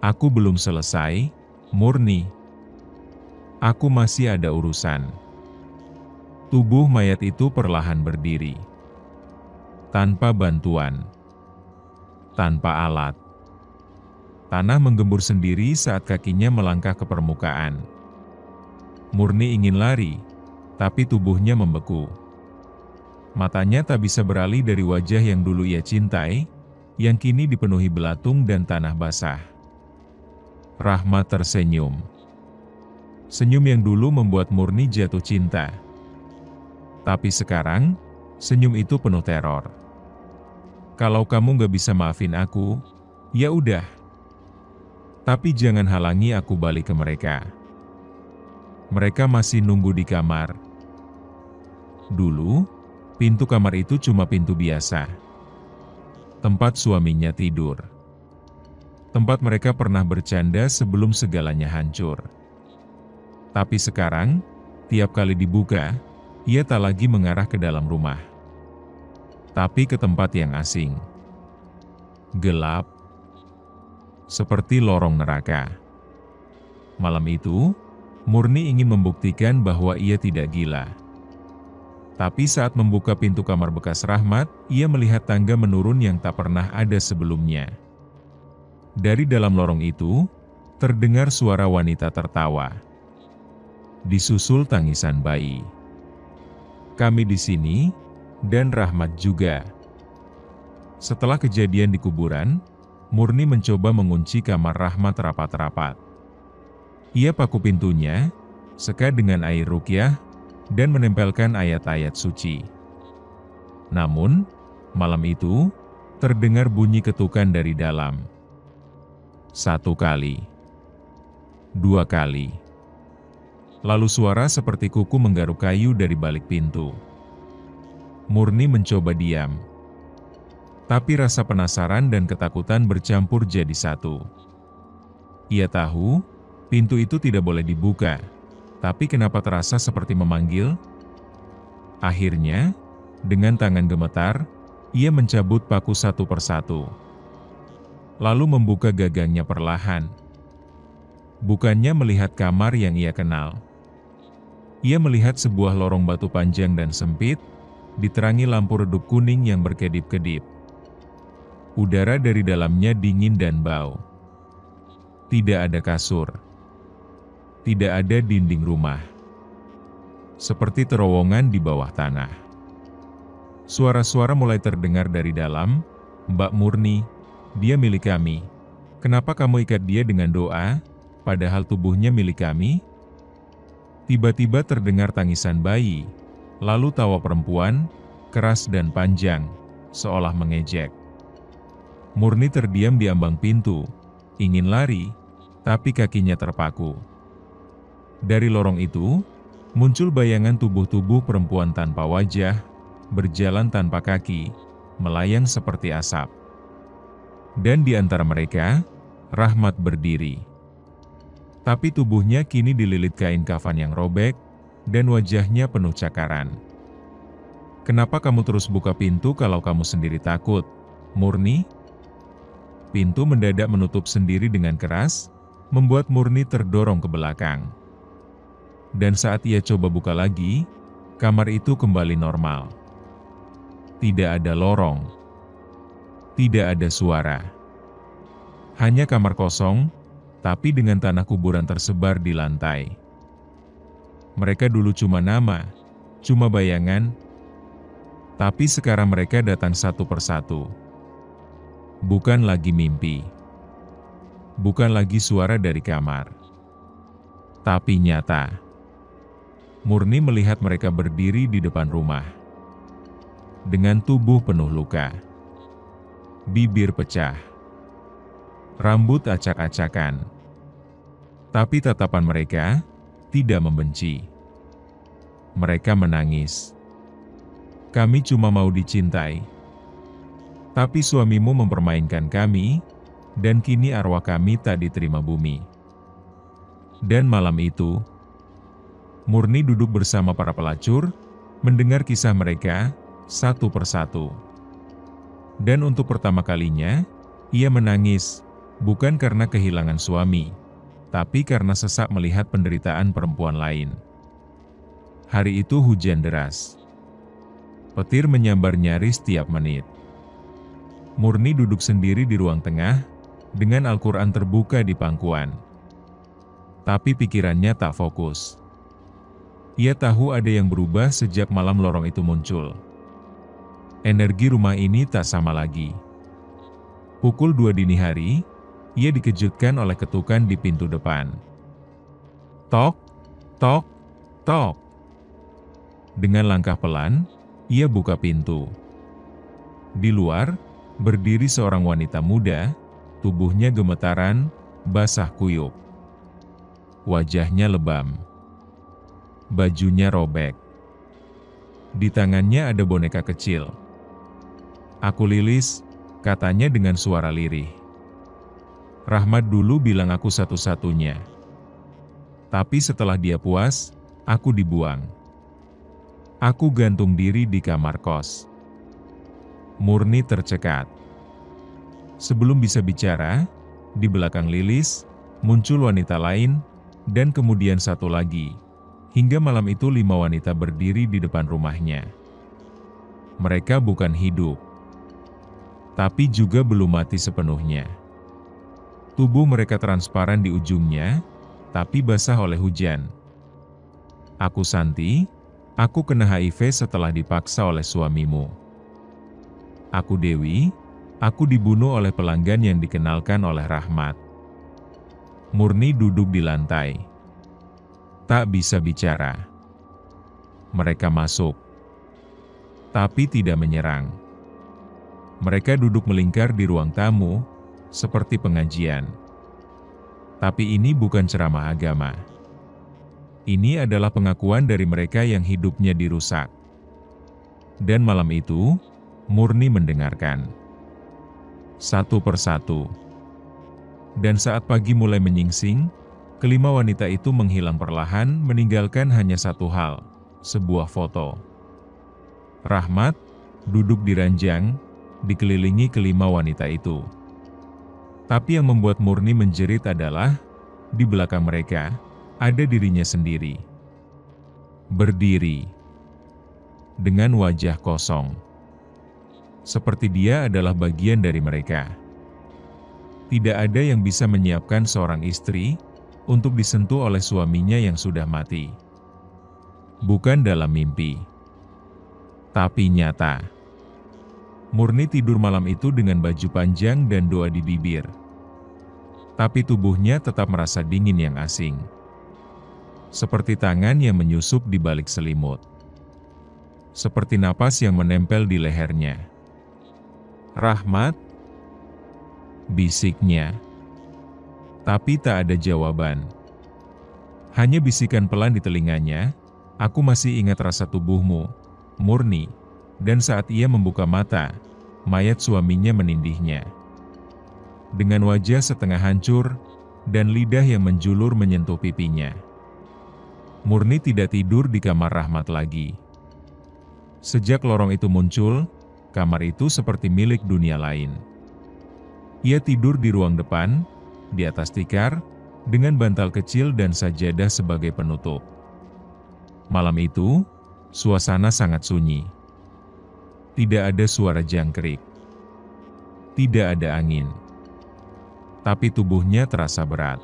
Aku belum selesai, Murni. Aku masih ada urusan. Tubuh mayat itu perlahan berdiri. Tanpa bantuan. Tanpa alat. Tanah menggembur sendiri saat kakinya melangkah ke permukaan. Murni ingin lari, tapi tubuhnya membeku. Matanya tak bisa beralih dari wajah yang dulu ia cintai, yang kini dipenuhi belatung dan tanah basah. Rahmat tersenyum. Senyum yang dulu membuat Murni jatuh cinta. Tapi sekarang, senyum itu penuh teror. Kalau kamu gak bisa maafin aku, ya udah. Tapi jangan halangi aku balik ke mereka. Mereka masih nunggu di kamar. Dulu, pintu kamar itu cuma pintu biasa. Tempat suaminya tidur. Tempat mereka pernah bercanda sebelum segalanya hancur. Tapi sekarang, tiap kali dibuka, ia tak lagi mengarah ke dalam rumah. Tapi ke tempat yang asing. Gelap. Seperti lorong neraka. Malam itu, Murni ingin membuktikan bahwa ia tidak gila. Tapi saat membuka pintu kamar bekas Rahmat, ia melihat tangga menurun yang tak pernah ada sebelumnya. Dari dalam lorong itu, terdengar suara wanita tertawa. Disusul tangisan bayi. Kami di sini, dan Rahmat juga. Setelah kejadian di kuburan, Murni mencoba mengunci kamar Rahmat rapat-rapat. Ia paku pintunya, seka dengan air ruqyah, dan menempelkan ayat-ayat suci. Namun, malam itu, terdengar bunyi ketukan dari dalam. 1 kali. 2 kali. Lalu suara seperti kuku menggaruk kayu dari balik pintu. Murni mencoba diam. Tapi rasa penasaran dan ketakutan bercampur jadi satu. Ia tahu, pintu itu tidak boleh dibuka. Tapi kenapa terasa seperti memanggil? Akhirnya, dengan tangan gemetar, ia mencabut paku satu persatu. Lalu membuka gagangnya perlahan. Bukannya melihat kamar yang ia kenal. Ia melihat sebuah lorong batu panjang dan sempit, diterangi lampu redup kuning yang berkedip-kedip. Udara dari dalamnya dingin dan bau. Tidak ada kasur. Tidak ada dinding rumah. Seperti terowongan di bawah tanah. Suara-suara mulai terdengar dari dalam. Mbak Murni, dia milik kami. Kenapa kamu ikat dia dengan doa, padahal tubuhnya milik kami? Tiba-tiba terdengar tangisan bayi, lalu tawa perempuan, keras dan panjang, seolah mengejek. Murni terdiam di ambang pintu, ingin lari, tapi kakinya terpaku. Dari lorong itu, muncul bayangan tubuh-tubuh perempuan tanpa wajah, berjalan tanpa kaki, melayang seperti asap. Dan di antara mereka, Rahmat berdiri. Tapi tubuhnya kini dililit kain kafan yang robek, dan wajahnya penuh cakaran. "Kenapa kamu terus buka pintu kalau kamu sendiri takut, Murni?" Pintu mendadak menutup sendiri dengan keras, membuat Murni terdorong ke belakang. Dan saat ia coba buka lagi, kamar itu kembali normal. Tidak ada lorong. Tidak ada suara. Hanya kamar kosong, tapi dengan tanah kuburan tersebar di lantai. Mereka dulu cuma nama, cuma bayangan, tapi sekarang mereka datang satu persatu. Bukan lagi mimpi. Bukan lagi suara dari kamar. Tapi nyata. Murni melihat mereka berdiri di depan rumah. Dengan tubuh penuh luka. Bibir pecah. Rambut acak-acakan. Tapi tatapan mereka tidak membenci. Mereka menangis. "Kami cuma mau dicintai. Tapi suamimu mempermainkan kami, dan kini arwah kami tak diterima bumi." Dan malam itu, Murni duduk bersama para pelacur, mendengar kisah mereka satu persatu. Dan untuk pertama kalinya, ia menangis, bukan karena kehilangan suami, tapi karena sesak melihat penderitaan perempuan lain. Hari itu hujan deras. Petir menyambar nyaris setiap menit. Murni duduk sendiri di ruang tengah, dengan Al-Quran terbuka di pangkuan. Tapi pikirannya tak fokus. Ia tahu ada yang berubah sejak malam lorong itu muncul. Energi rumah ini tak sama lagi. Pukul 2 dini hari, ia dikejutkan oleh ketukan di pintu depan. Tok, tok, tok. Dengan langkah pelan, ia buka pintu. Di luar, berdiri seorang wanita muda, tubuhnya gemetaran, basah kuyup. Wajahnya lebam. Bajunya robek. Di tangannya ada boneka kecil. "Aku Lilis," katanya dengan suara lirih. "Rahmat dulu bilang aku satu-satunya. Tapi setelah dia puas, aku dibuang. Aku gantung diri di kamar kos." Murni tercekat. Sebelum bisa bicara, di belakang Lilis, muncul wanita lain, dan kemudian satu lagi. Hingga malam itu 5 wanita berdiri di depan rumahnya. Mereka bukan hidup, tapi juga belum mati sepenuhnya. Tubuh mereka transparan di ujungnya, tapi basah oleh hujan. "Aku Santi, aku kena HIV setelah dipaksa oleh suamimu. Aku Dewi, aku dibunuh oleh pelanggan yang dikenalkan oleh Rahmat." Murni duduk di lantai. Tak bisa bicara. Mereka masuk, tapi tidak menyerang. Mereka duduk melingkar di ruang tamu, seperti pengajian. Tapi ini bukan ceramah agama. Ini adalah pengakuan dari mereka yang hidupnya dirusak. Dan malam itu, Murni mendengarkan. Satu persatu. Dan saat pagi mulai menyingsing, kelima wanita itu menghilang perlahan, meninggalkan hanya satu hal, sebuah foto. Rahmat duduk di ranjang, dikelilingi kelima wanita itu. Tapi yang membuat Murni menjerit adalah, di belakang mereka, ada dirinya sendiri. Berdiri. Dengan wajah kosong. Seperti dia adalah bagian dari mereka. Tidak ada yang bisa menyiapkan seorang istri untuk disentuh oleh suaminya yang sudah mati. Bukan dalam mimpi, tapi nyata. Murni tidur malam itu dengan baju panjang dan doa di bibir. Tapi tubuhnya tetap merasa dingin yang asing. Seperti tangan yang menyusup di balik selimut. Seperti napas yang menempel di lehernya. "Rahmat?" bisiknya. Tapi tak ada jawaban. Hanya bisikan pelan di telinganya, "Aku masih ingat rasa tubuhmu, Murni." Dan saat ia membuka mata, mayat suaminya menindihnya. dengan wajah setengah hancur, dan lidah yang menjulur menyentuh pipinya. Murni tidak tidur di kamar Rahmat lagi. Sejak lorong itu muncul, kamar itu seperti milik dunia lain. Ia tidur di ruang depan, di atas tikar, dengan bantal kecil dan sajadah sebagai penutup. Malam itu, suasana sangat sunyi. Tidak ada suara jangkrik. Tidak ada angin. Tapi tubuhnya terasa berat.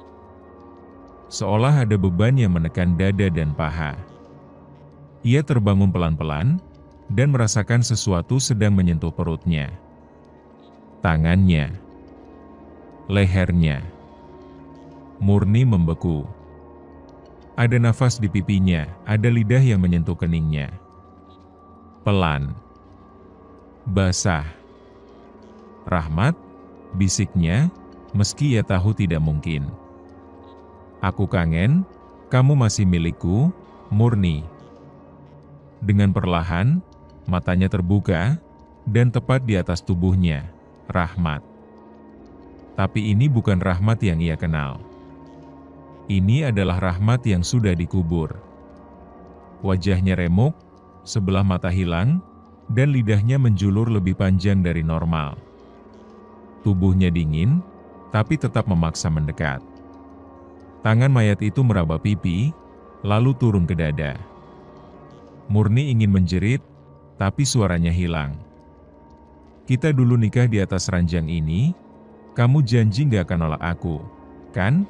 Seolah ada beban yang menekan dada dan paha. Ia terbangun pelan-pelan, dan merasakan sesuatu sedang menyentuh perutnya. Tangannya. Lehernya. Murni membeku. Ada nafas di pipinya, ada lidah yang menyentuh keningnya. Pelan. Basah. Rahmat, bisiknya, meski ia tahu tidak mungkin. Aku kangen, kamu masih milikku, Murni. Dengan perlahan, matanya terbuka, dan tepat di atas tubuhnya, Rahmat. Tapi ini bukan Rahmat yang ia kenal. Ini adalah Rahmat yang sudah dikubur. Wajahnya remuk, sebelah mata hilang, dan lidahnya menjulur lebih panjang dari normal. Tubuhnya dingin, tapi tetap memaksa mendekat. Tangan mayat itu meraba pipi, lalu turun ke dada. Murni ingin menjerit, tapi suaranya hilang. Kita dulu nikah di atas ranjang ini, kamu janji gak akan nolak aku, kan?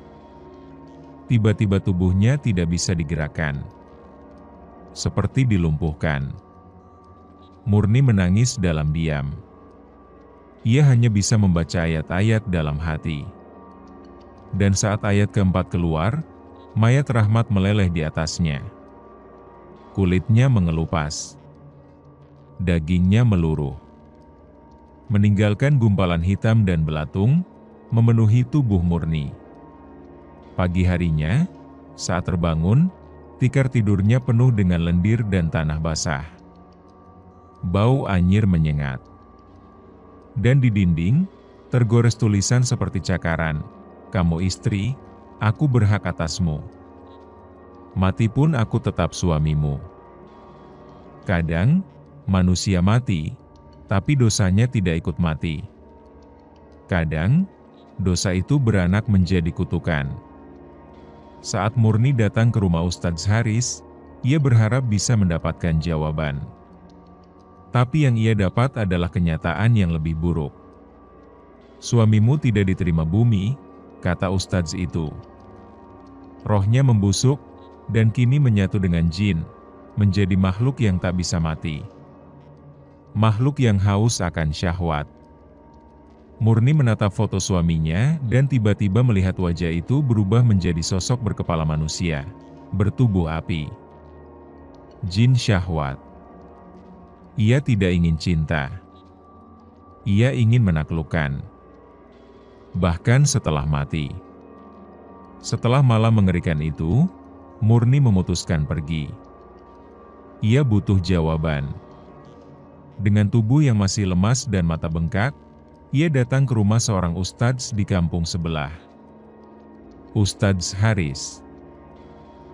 Tiba-tiba tubuhnya tidak bisa digerakkan. Seperti dilumpuhkan. Murni menangis dalam diam. Ia hanya bisa membaca ayat-ayat dalam hati. Dan saat ayat keempat keluar, mayat Rahmat meleleh di atasnya. Kulitnya mengelupas. Dagingnya meluruh. Meninggalkan gumpalan hitam dan belatung, memenuhi tubuh Murni. Pagi harinya, saat terbangun, tikar tidurnya penuh dengan lendir dan tanah basah. Bau anyir menyengat. Dan di dinding, tergores tulisan seperti cakaran, "Kamu istri, aku berhak atasmu. Mati pun aku tetap suamimu." Kadang, manusia mati, tapi dosanya tidak ikut mati. Kadang, dosa itu beranak menjadi kutukan. Saat Murni datang ke rumah Ustadz Haris, ia berharap bisa mendapatkan jawaban. Tapi yang ia dapat adalah kenyataan yang lebih buruk. Suamimu tidak diterima bumi, kata Ustadz itu. Rohnya membusuk, dan kini menyatu dengan jin, menjadi makhluk yang tak bisa mati. Makhluk yang haus akan syahwat. Murni menatap foto suaminya, dan tiba-tiba melihat wajah itu berubah menjadi sosok berkepala manusia, bertubuh api. Jin syahwat. Ia tidak ingin cinta. Ia ingin menaklukkan. Bahkan setelah mati. Setelah malam mengerikan itu, Murni memutuskan pergi. Ia butuh jawaban. Dengan tubuh yang masih lemas dan mata bengkak, ia datang ke rumah seorang ustadz di kampung sebelah. Ustadz Haris.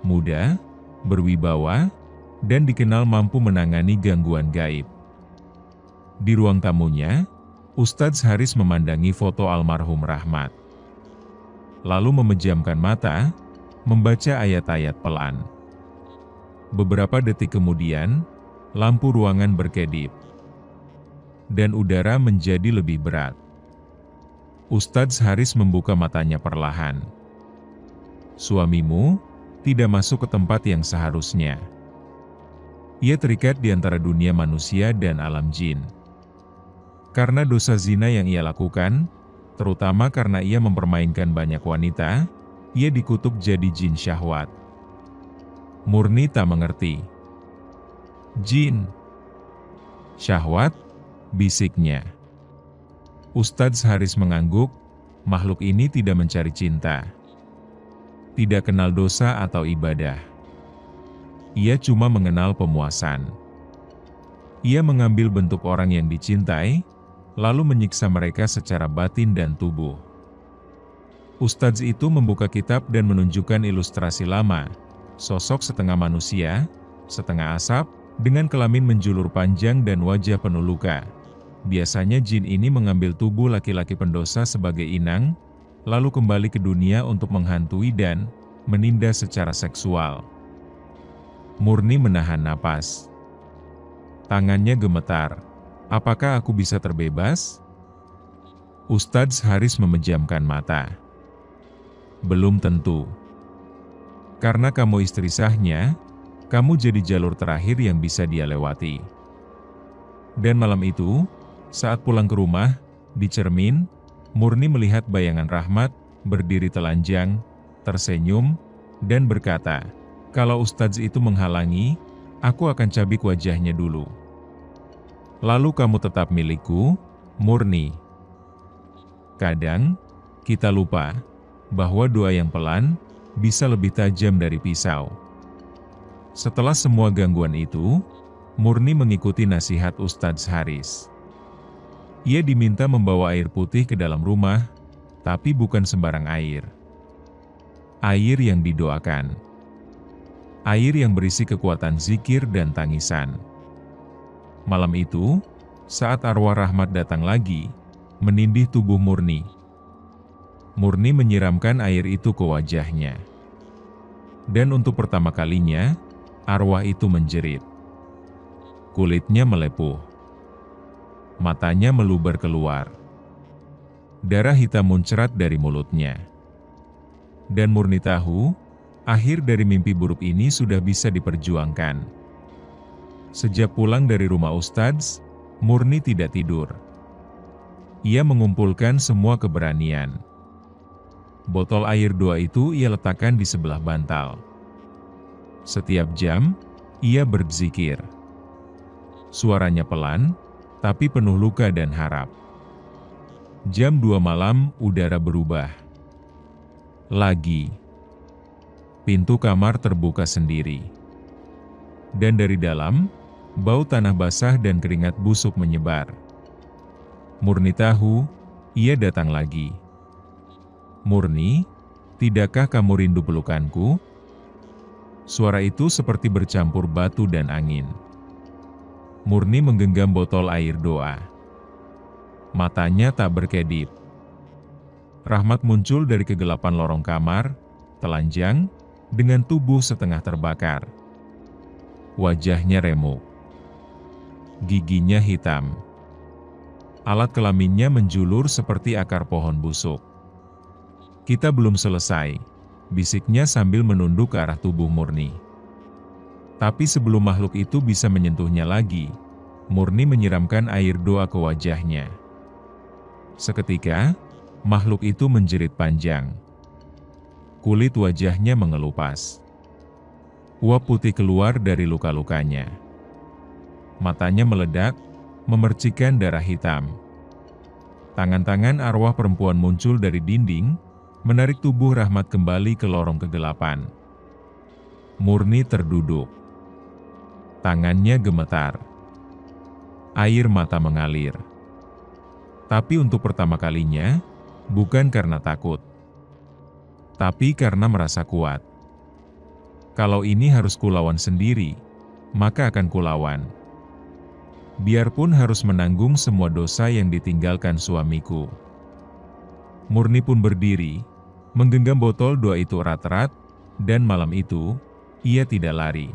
Muda, berwibawa, dan dikenal mampu menangani gangguan gaib. Di ruang tamunya, Ustadz Haris memandangi foto almarhum Rahmat. Lalu memejamkan mata, membaca ayat-ayat pelan. Beberapa detik kemudian, lampu ruangan berkedip. Dan udara menjadi lebih berat. Ustadz Haris membuka matanya perlahan. Suamimu tidak masuk ke tempat yang seharusnya. Ia terikat di antara dunia manusia dan alam jin. Karena dosa zina yang ia lakukan, terutama karena ia mempermainkan banyak wanita, ia dikutuk jadi jin syahwat. Murni tak mengerti. Jin. Syahwat, bisiknya. Ustadz Haris mengangguk, makhluk ini tidak mencari cinta. Tidak kenal dosa atau ibadah. Ia cuma mengenal pemuasan. Ia mengambil bentuk orang yang dicintai, lalu menyiksa mereka secara batin dan tubuh. Ustadz itu membuka kitab dan menunjukkan ilustrasi lama, sosok setengah manusia, setengah asap, dengan kelamin menjulur panjang dan wajah penuh luka. Biasanya jin ini mengambil tubuh laki-laki pendosa sebagai inang, lalu kembali ke dunia untuk menghantui dan menindas secara seksual. Murni menahan napas. Tangannya gemetar. Apakah aku bisa terbebas? Ustadz Haris memejamkan mata. Belum tentu. Karena kamu istri sahnya, kamu jadi jalur terakhir yang bisa dia lewati. Dan malam itu, saat pulang ke rumah, di cermin, Murni melihat bayangan Rahmat, berdiri telanjang, tersenyum, dan berkata, "Kalau Ustadz itu menghalangi, aku akan cabik wajahnya dulu. Lalu kamu tetap milikku, Murni." Kadang, kita lupa bahwa doa yang pelan bisa lebih tajam dari pisau. Setelah semua gangguan itu, Murni mengikuti nasihat Ustadz Haris. Ia diminta membawa air putih ke dalam rumah, tapi bukan sembarang air. Air yang didoakan. Air yang berisi kekuatan zikir dan tangisan. Malam itu, saat arwah Rahmat datang lagi, menindih tubuh Murni. Murni menyiramkan air itu ke wajahnya. Dan untuk pertama kalinya, arwah itu menjerit. Kulitnya melepuh. Matanya meluber keluar. Darah hitam muncrat dari mulutnya. Dan Murni tahu, akhir dari mimpi buruk ini sudah bisa diperjuangkan. Sejak pulang dari rumah Ustadz, Murni tidak tidur. Ia mengumpulkan semua keberanian. Botol air doa itu ia letakkan di sebelah bantal. Setiap jam, ia berzikir. Suaranya pelan, tapi penuh luka dan harap. Jam 2 malam, udara berubah. Lagi. Pintu kamar terbuka sendiri. Dan dari dalam, bau tanah basah dan keringat busuk menyebar. Murni tahu, ia datang lagi. "Murni, tidakkah kamu rindu pelukanku?" Suara itu seperti bercampur batu dan angin. Murni menggenggam botol air doa. Matanya tak berkedip. Rahmat muncul dari kegelapan lorong kamar, telanjang, dengan tubuh setengah terbakar. Wajahnya remuk. Giginya hitam. Alat kelaminnya menjulur seperti akar pohon busuk. "Kita belum selesai," bisiknya sambil menunduk ke arah tubuh Murni. Tapi sebelum makhluk itu bisa menyentuhnya lagi, Murni menyiramkan air doa ke wajahnya. Seketika, makhluk itu menjerit panjang. Kulit wajahnya mengelupas. Uap putih keluar dari luka-lukanya. Matanya meledak, memercikkan darah hitam. Tangan-tangan arwah perempuan muncul dari dinding, menarik tubuh Rahmat kembali ke lorong kegelapan. Murni terduduk. Tangannya gemetar. Air mata mengalir. Tapi untuk pertama kalinya, bukan karena takut, tapi karena merasa kuat. Kalau ini harus kulawan sendiri, maka akan kulawan. Biarpun harus menanggung semua dosa yang ditinggalkan suamiku. Murni pun berdiri, menggenggam botol doa itu erat-erat, dan malam itu, ia tidak lari.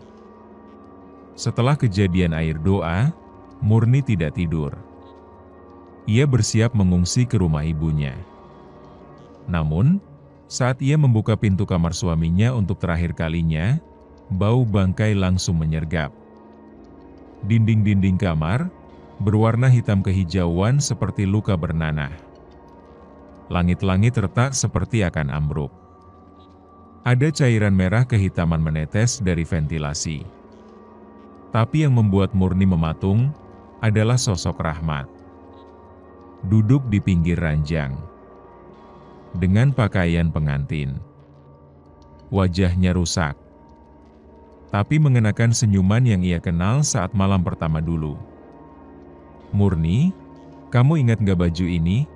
Setelah kejadian air doa, Murni tidak tidur. Ia bersiap mengungsi ke rumah ibunya. Namun, saat ia membuka pintu kamar suaminya untuk terakhir kalinya, bau bangkai langsung menyergap. Dinding-dinding kamar berwarna hitam kehijauan seperti luka bernanah. Langit-langit retak seperti akan ambruk. Ada cairan merah kehitaman menetes dari ventilasi. Tapi yang membuat Murni mematung adalah sosok Rahmat. Duduk di pinggir ranjang. Dengan pakaian pengantin. Wajahnya rusak. Tapi mengenakan senyuman yang ia kenal saat malam pertama dulu. "Murni, kamu ingat gak baju ini?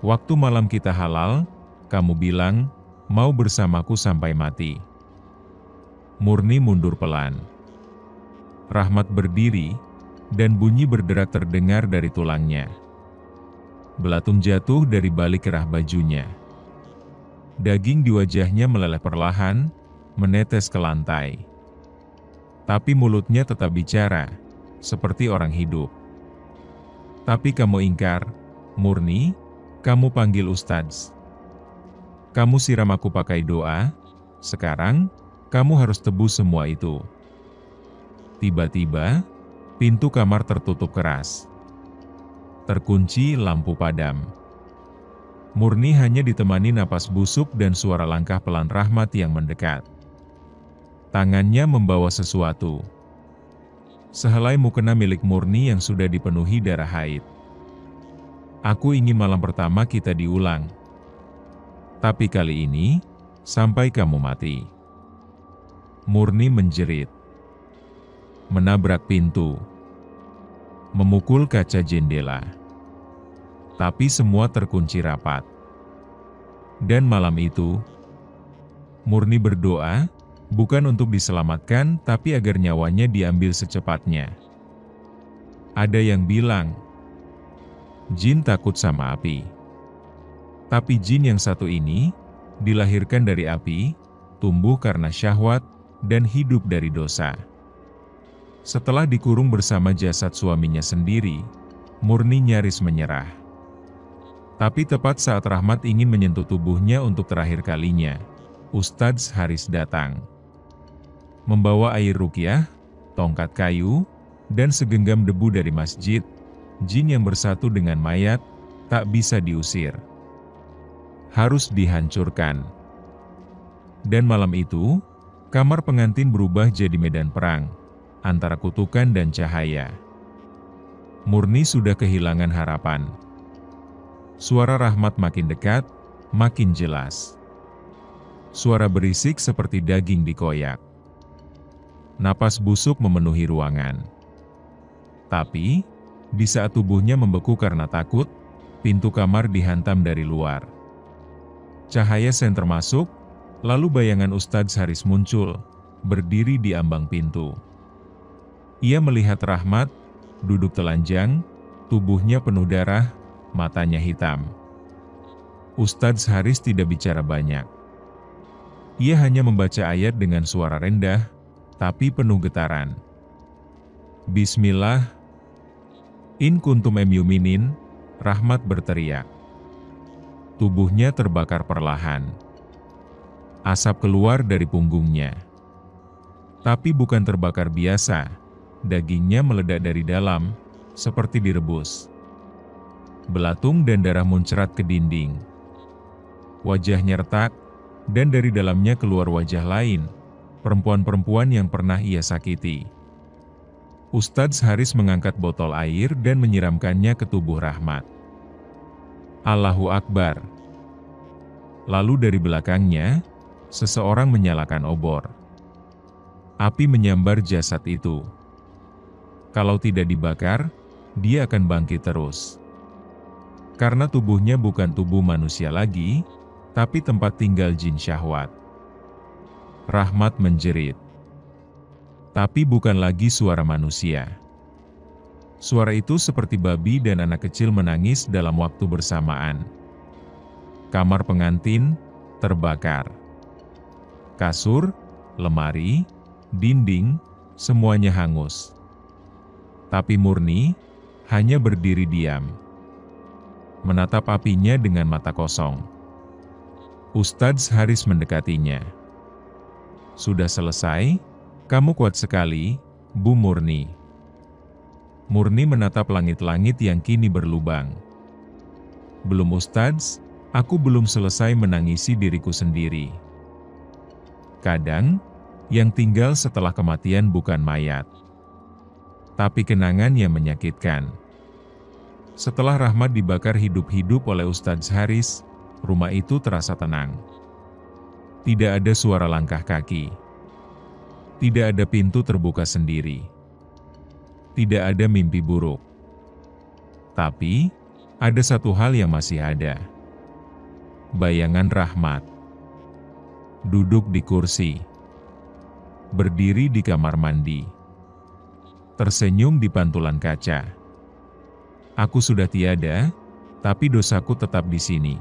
Waktu malam kita halal, kamu bilang, mau bersamaku sampai mati. Murni mundur pelan. Rahmat berdiri, dan bunyi berderak terdengar dari tulangnya. Belatung jatuh dari balik kerah bajunya. Daging di wajahnya meleleh perlahan, menetes ke lantai. Tapi mulutnya tetap bicara, seperti orang hidup. Tapi kamu ingkar, Murni, kamu panggil Ustadz. Kamu siram aku pakai doa, sekarang, kamu harus tebus semua itu. Tiba-tiba, pintu kamar tertutup keras. Terkunci, lampu padam. Murni hanya ditemani napas busuk dan suara langkah pelan Rahmat yang mendekat. Tangannya membawa sesuatu. Sehelai mukena milik Murni yang sudah dipenuhi darah haid. Aku ingin malam pertama kita diulang. Tapi kali ini, sampai kamu mati. Murni menjerit. Menabrak pintu. Memukul kaca jendela. Tapi semua terkunci rapat. Dan malam itu, Murni berdoa, bukan untuk diselamatkan, tapi agar nyawanya diambil secepatnya. Ada yang bilang, jin takut sama api. Tapi jin yang satu ini, dilahirkan dari api, tumbuh karena syahwat, dan hidup dari dosa. Setelah dikurung bersama jasad suaminya sendiri, Murni nyaris menyerah. Tapi tepat saat Rahmat ingin menyentuh tubuhnya untuk terakhir kalinya, Ustadz Haris datang. Membawa air ruqyah, tongkat kayu, dan segenggam debu dari masjid, jin yang bersatu dengan mayat, tak bisa diusir. Harus dihancurkan. Dan malam itu, kamar pengantin berubah jadi medan perang, antara kutukan dan cahaya. Murni sudah kehilangan harapan. Suara Rahmat makin dekat, makin jelas. Suara berisik seperti daging dikoyak. Napas busuk memenuhi ruangan. Tapi, di saat tubuhnya membeku karena takut, pintu kamar dihantam dari luar. Cahaya senter masuk, lalu bayangan Ustadz Haris muncul, berdiri di ambang pintu. Ia melihat Rahmat, duduk telanjang, tubuhnya penuh darah, matanya hitam. Ustadz Haris tidak bicara banyak. Ia hanya membaca ayat dengan suara rendah, tapi penuh getaran. Bismillah, in kuntum muminin, Rahmat berteriak. Tubuhnya terbakar perlahan. Asap keluar dari punggungnya. Tapi bukan terbakar biasa, dagingnya meledak dari dalam, seperti direbus. Belatung dan darah muncrat ke dinding. Wajahnya retak, dan dari dalamnya keluar wajah lain, perempuan-perempuan yang pernah ia sakiti. Ustadz Haris mengangkat botol air dan menyiramkannya ke tubuh Rahmat. Allahu Akbar. Lalu dari belakangnya, seseorang menyalakan obor. Api menyambar jasad itu. Kalau tidak dibakar, dia akan bangkit terus. Karena tubuhnya bukan tubuh manusia lagi, tapi tempat tinggal jin syahwat. Rahmat menjerit. Tapi bukan lagi suara manusia. Suara itu seperti babi dan anak kecil menangis dalam waktu bersamaan. Kamar pengantin terbakar. Kasur, lemari, dinding, semuanya hangus. Tapi Murni hanya berdiri diam, menatap apinya dengan mata kosong. Ustadz Haris mendekatinya. Sudah selesai? Kamu kuat sekali, Bu Murni. Murni menatap langit-langit yang kini berlubang. Belum Ustadz, aku belum selesai menangisi diriku sendiri. Kadang, yang tinggal setelah kematian bukan mayat, tapi kenangan yang menyakitkan. Setelah Rahmat dibakar hidup-hidup oleh Ustadz Haris, rumah itu terasa tenang. Tidak ada suara langkah kaki. Tidak ada pintu terbuka sendiri. Tidak ada mimpi buruk. Tapi, ada satu hal yang masih ada. Bayangan Rahmat. Duduk di kursi. Berdiri di kamar mandi. Tersenyum di pantulan kaca. Aku sudah tiada, tapi dosaku tetap di sini.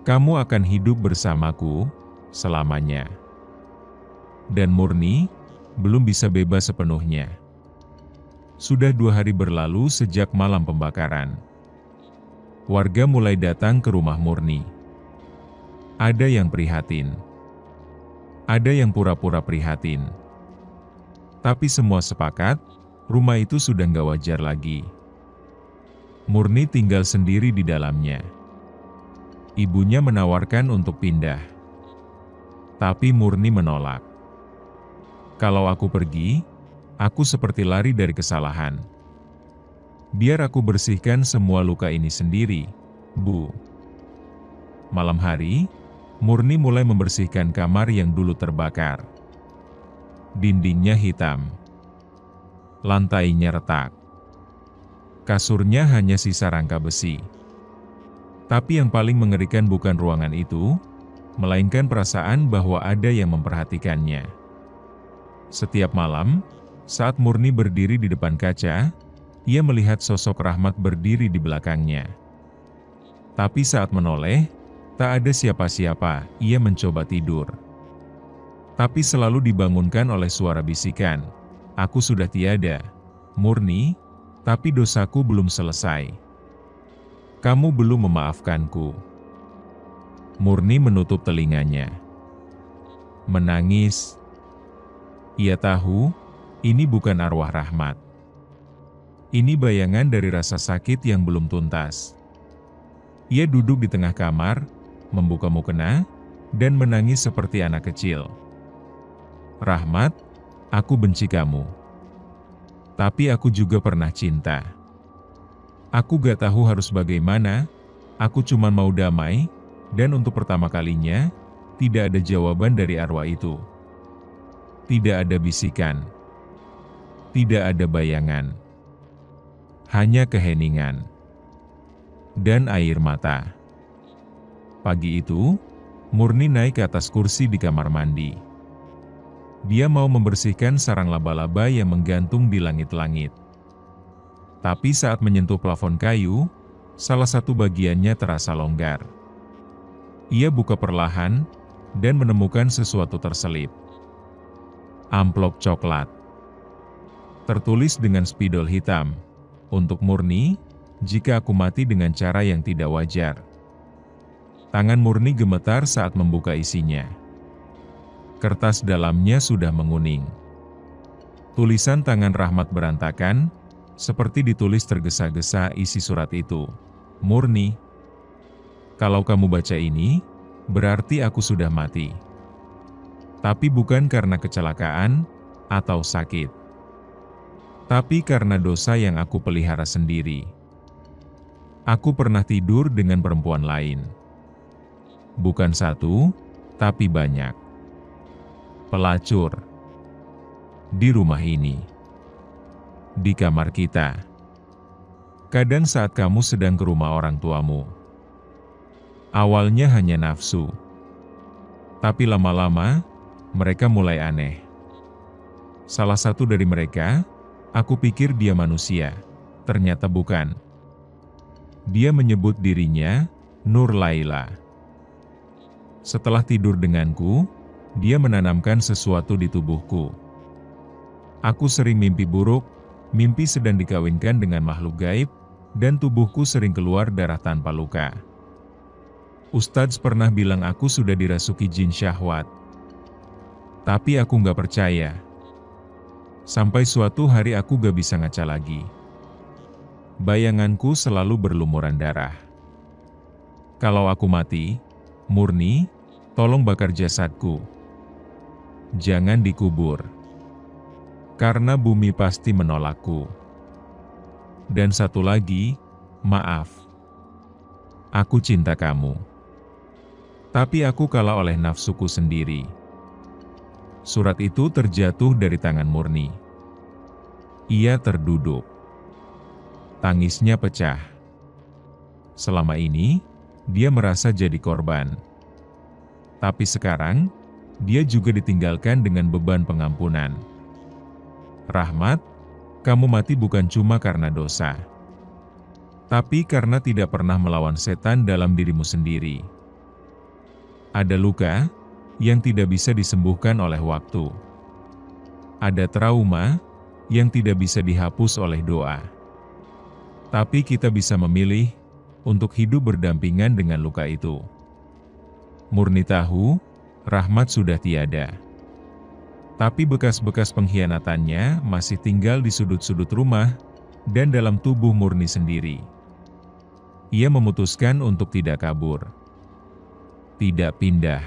Kamu akan hidup bersamaku selamanya. Dan Murni belum bisa bebas sepenuhnya. Sudah 2 hari berlalu sejak malam pembakaran. Warga mulai datang ke rumah Murni. Ada yang prihatin. Ada yang pura-pura prihatin. Tapi semua sepakat, rumah itu sudah nggak wajar lagi. Murni tinggal sendiri di dalamnya. Ibunya menawarkan untuk pindah. Tapi Murni menolak. Kalau aku pergi, aku seperti lari dari kesalahan. Biar aku bersihkan semua luka ini sendiri, Bu. Malam hari, Murni mulai membersihkan kamar yang dulu terbakar. Dindingnya hitam. Lantainya retak. Kasurnya hanya sisa rangka besi. Tapi yang paling mengerikan bukan ruangan itu, melainkan perasaan bahwa ada yang memperhatikannya. Setiap malam, saat Murni berdiri di depan kaca, ia melihat sosok Rahmat berdiri di belakangnya. Tapi saat menoleh, tak ada siapa-siapa, ia mencoba tidur. Tapi selalu dibangunkan oleh suara bisikan, "Aku sudah tiada, Murni, tapi dosaku belum selesai. Kamu belum memaafkanku." Murni menutup telinganya. Menangis. Ia tahu, ini bukan arwah Rahmat. Ini bayangan dari rasa sakit yang belum tuntas. Ia duduk di tengah kamar, membuka mukena, dan menangis seperti anak kecil. "Rahmat, aku benci kamu. Tapi aku juga pernah cinta. Aku gak tahu harus bagaimana, aku cuma mau damai, dan untuk pertama kalinya, tidak ada jawaban dari arwah itu. Tidak ada bisikan. Tidak ada bayangan. Hanya keheningan. Dan air mata." Pagi itu, Murni naik ke atas kursi di kamar mandi. Dia mau membersihkan sarang laba-laba yang menggantung di langit-langit. Tapi saat menyentuh plafon kayu, salah satu bagiannya terasa longgar. Ia buka perlahan, dan menemukan sesuatu terselip. Amplop coklat. Tertulis dengan spidol hitam, "Untuk Murni, jika aku mati dengan cara yang tidak wajar." Tangan Murni gemetar saat membuka isinya. Kertas dalamnya sudah menguning. Tulisan tangan Rahmat berantakan, seperti ditulis tergesa-gesa isi surat itu. "Murni, kalau kamu baca ini, berarti aku sudah mati. Tapi bukan karena kecelakaan atau sakit. Tapi karena dosa yang aku pelihara sendiri. Aku pernah tidur dengan perempuan lain. Bukan satu, tapi banyak. Pelacur. Di rumah ini. Di kamar kita. Kadang saat kamu sedang ke rumah orang tuamu. Awalnya hanya nafsu. Tapi lama-lama, mereka mulai aneh. Salah satu dari mereka, aku pikir dia manusia. Ternyata bukan. Dia menyebut dirinya Nur Laila. Setelah tidur denganku, dia menanamkan sesuatu di tubuhku. Aku sering mimpi buruk, mimpi sedang dikawinkan dengan makhluk gaib, dan tubuhku sering keluar darah tanpa luka. Ustadz pernah bilang aku sudah dirasuki jin syahwat. Tapi aku gak percaya. Sampai suatu hari aku gak bisa ngaca lagi. Bayanganku selalu berlumuran darah. Kalau aku mati, Murni, tolong bakar jasadku. Jangan dikubur. Karena bumi pasti menolakku. Dan satu lagi, maaf. Aku cinta kamu. Tapi aku kalah oleh nafsuku sendiri. Surat itu terjatuh dari tangan Murni. Ia terduduk. Tangisnya pecah. Selama ini, dia merasa jadi korban. Tapi sekarang, dia juga ditinggalkan dengan beban pengampunan. Rahmat, kamu mati bukan cuma karena dosa, tapi karena tidak pernah melawan setan dalam dirimu sendiri. Ada luka yang tidak bisa disembuhkan oleh waktu. Ada trauma yang tidak bisa dihapus oleh doa. Tapi kita bisa memilih untuk hidup berdampingan dengan luka itu. Murni tahu, Rahmat sudah tiada. Tapi bekas-bekas pengkhianatannya masih tinggal di sudut-sudut rumah dan dalam tubuh Murni sendiri. Ia memutuskan untuk tidak kabur, tidak pindah,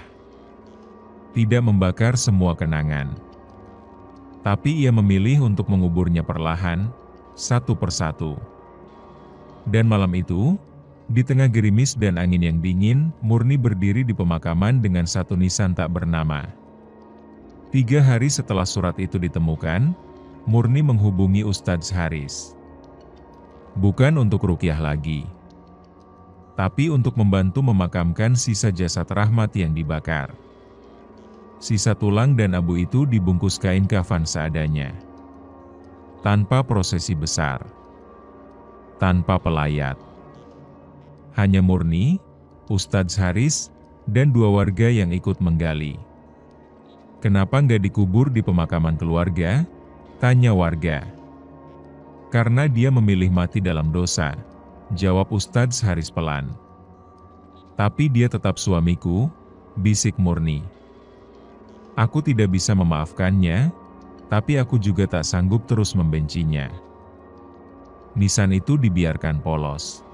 tidak membakar semua kenangan. Tapi ia memilih untuk menguburnya perlahan, satu persatu. Dan malam itu, di tengah gerimis dan angin yang dingin, Murni berdiri di pemakaman dengan satu nisan tak bernama. 3 hari setelah surat itu ditemukan, Murni menghubungi Ustadz Haris. Bukan untuk ruqyah lagi, tapi untuk membantu memakamkan sisa jasad Rahmat yang dibakar. Sisa tulang dan abu itu dibungkus kain kafan seadanya. Tanpa prosesi besar. Tanpa pelayat. Hanya Murni, Ustadz Haris, dan 2 warga yang ikut menggali. Kenapa nggak dikubur di pemakaman keluarga? Tanya warga. Karena dia memilih mati dalam dosa, jawab Ustadz Haris pelan. Tapi dia tetap suamiku, bisik Murni. Aku tidak bisa memaafkannya, tapi aku juga tak sanggup terus membencinya. Nisan itu dibiarkan polos.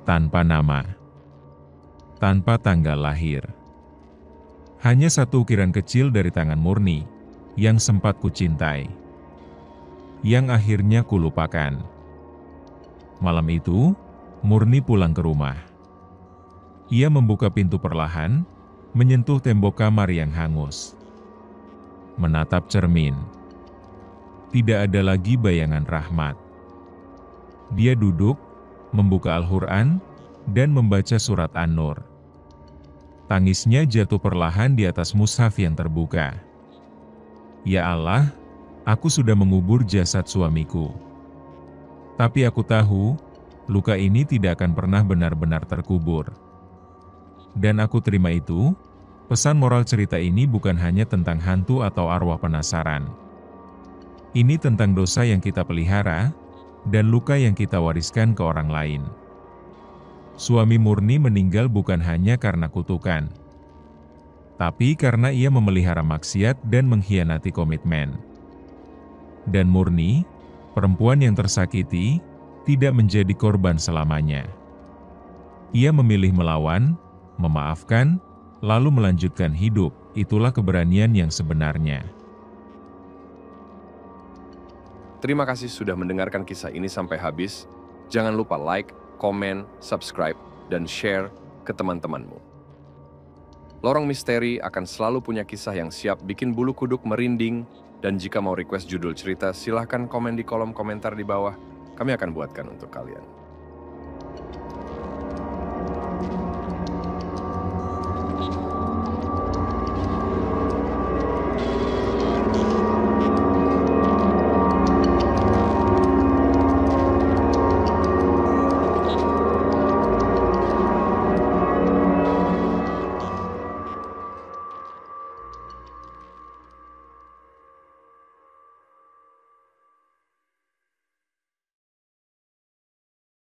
Tanpa nama. Tanpa tanggal lahir. Hanya satu ukiran kecil dari tangan Murni, yang sempat kucintai. Yang akhirnya kulupakan. Malam itu, Murni pulang ke rumah. Ia membuka pintu perlahan, menyentuh tembok kamar yang hangus. Menatap cermin. Tidak ada lagi bayangan Rahmat. Dia duduk, membuka Al-Quran, dan membaca surat An-Nur. Tangisnya jatuh perlahan di atas mushaf yang terbuka. Ya Allah, aku sudah mengubur jasad suamiku. Tapi aku tahu, luka ini tidak akan pernah benar-benar terkubur. Dan aku terima itu, pesan moral cerita ini bukan hanya tentang hantu atau arwah penasaran. Ini tentang dosa yang kita pelihara, dan luka yang kita wariskan ke orang lain. Suami Murni meninggal bukan hanya karena kutukan, tapi karena ia memelihara maksiat dan mengkhianati komitmen. Dan Murni, perempuan yang tersakiti, tidak menjadi korban selamanya. Ia memilih melawan, memaafkan, lalu melanjutkan hidup. Itulah keberanian yang sebenarnya. Terima kasih sudah mendengarkan kisah ini sampai habis. Jangan lupa like, komen, subscribe, dan share ke teman-temanmu. Lorong Misteri akan selalu punya kisah yang siap bikin bulu kuduk merinding, dan jika mau request judul cerita, silahkan komen di kolom komentar di bawah. Kami akan buatkan untuk kalian.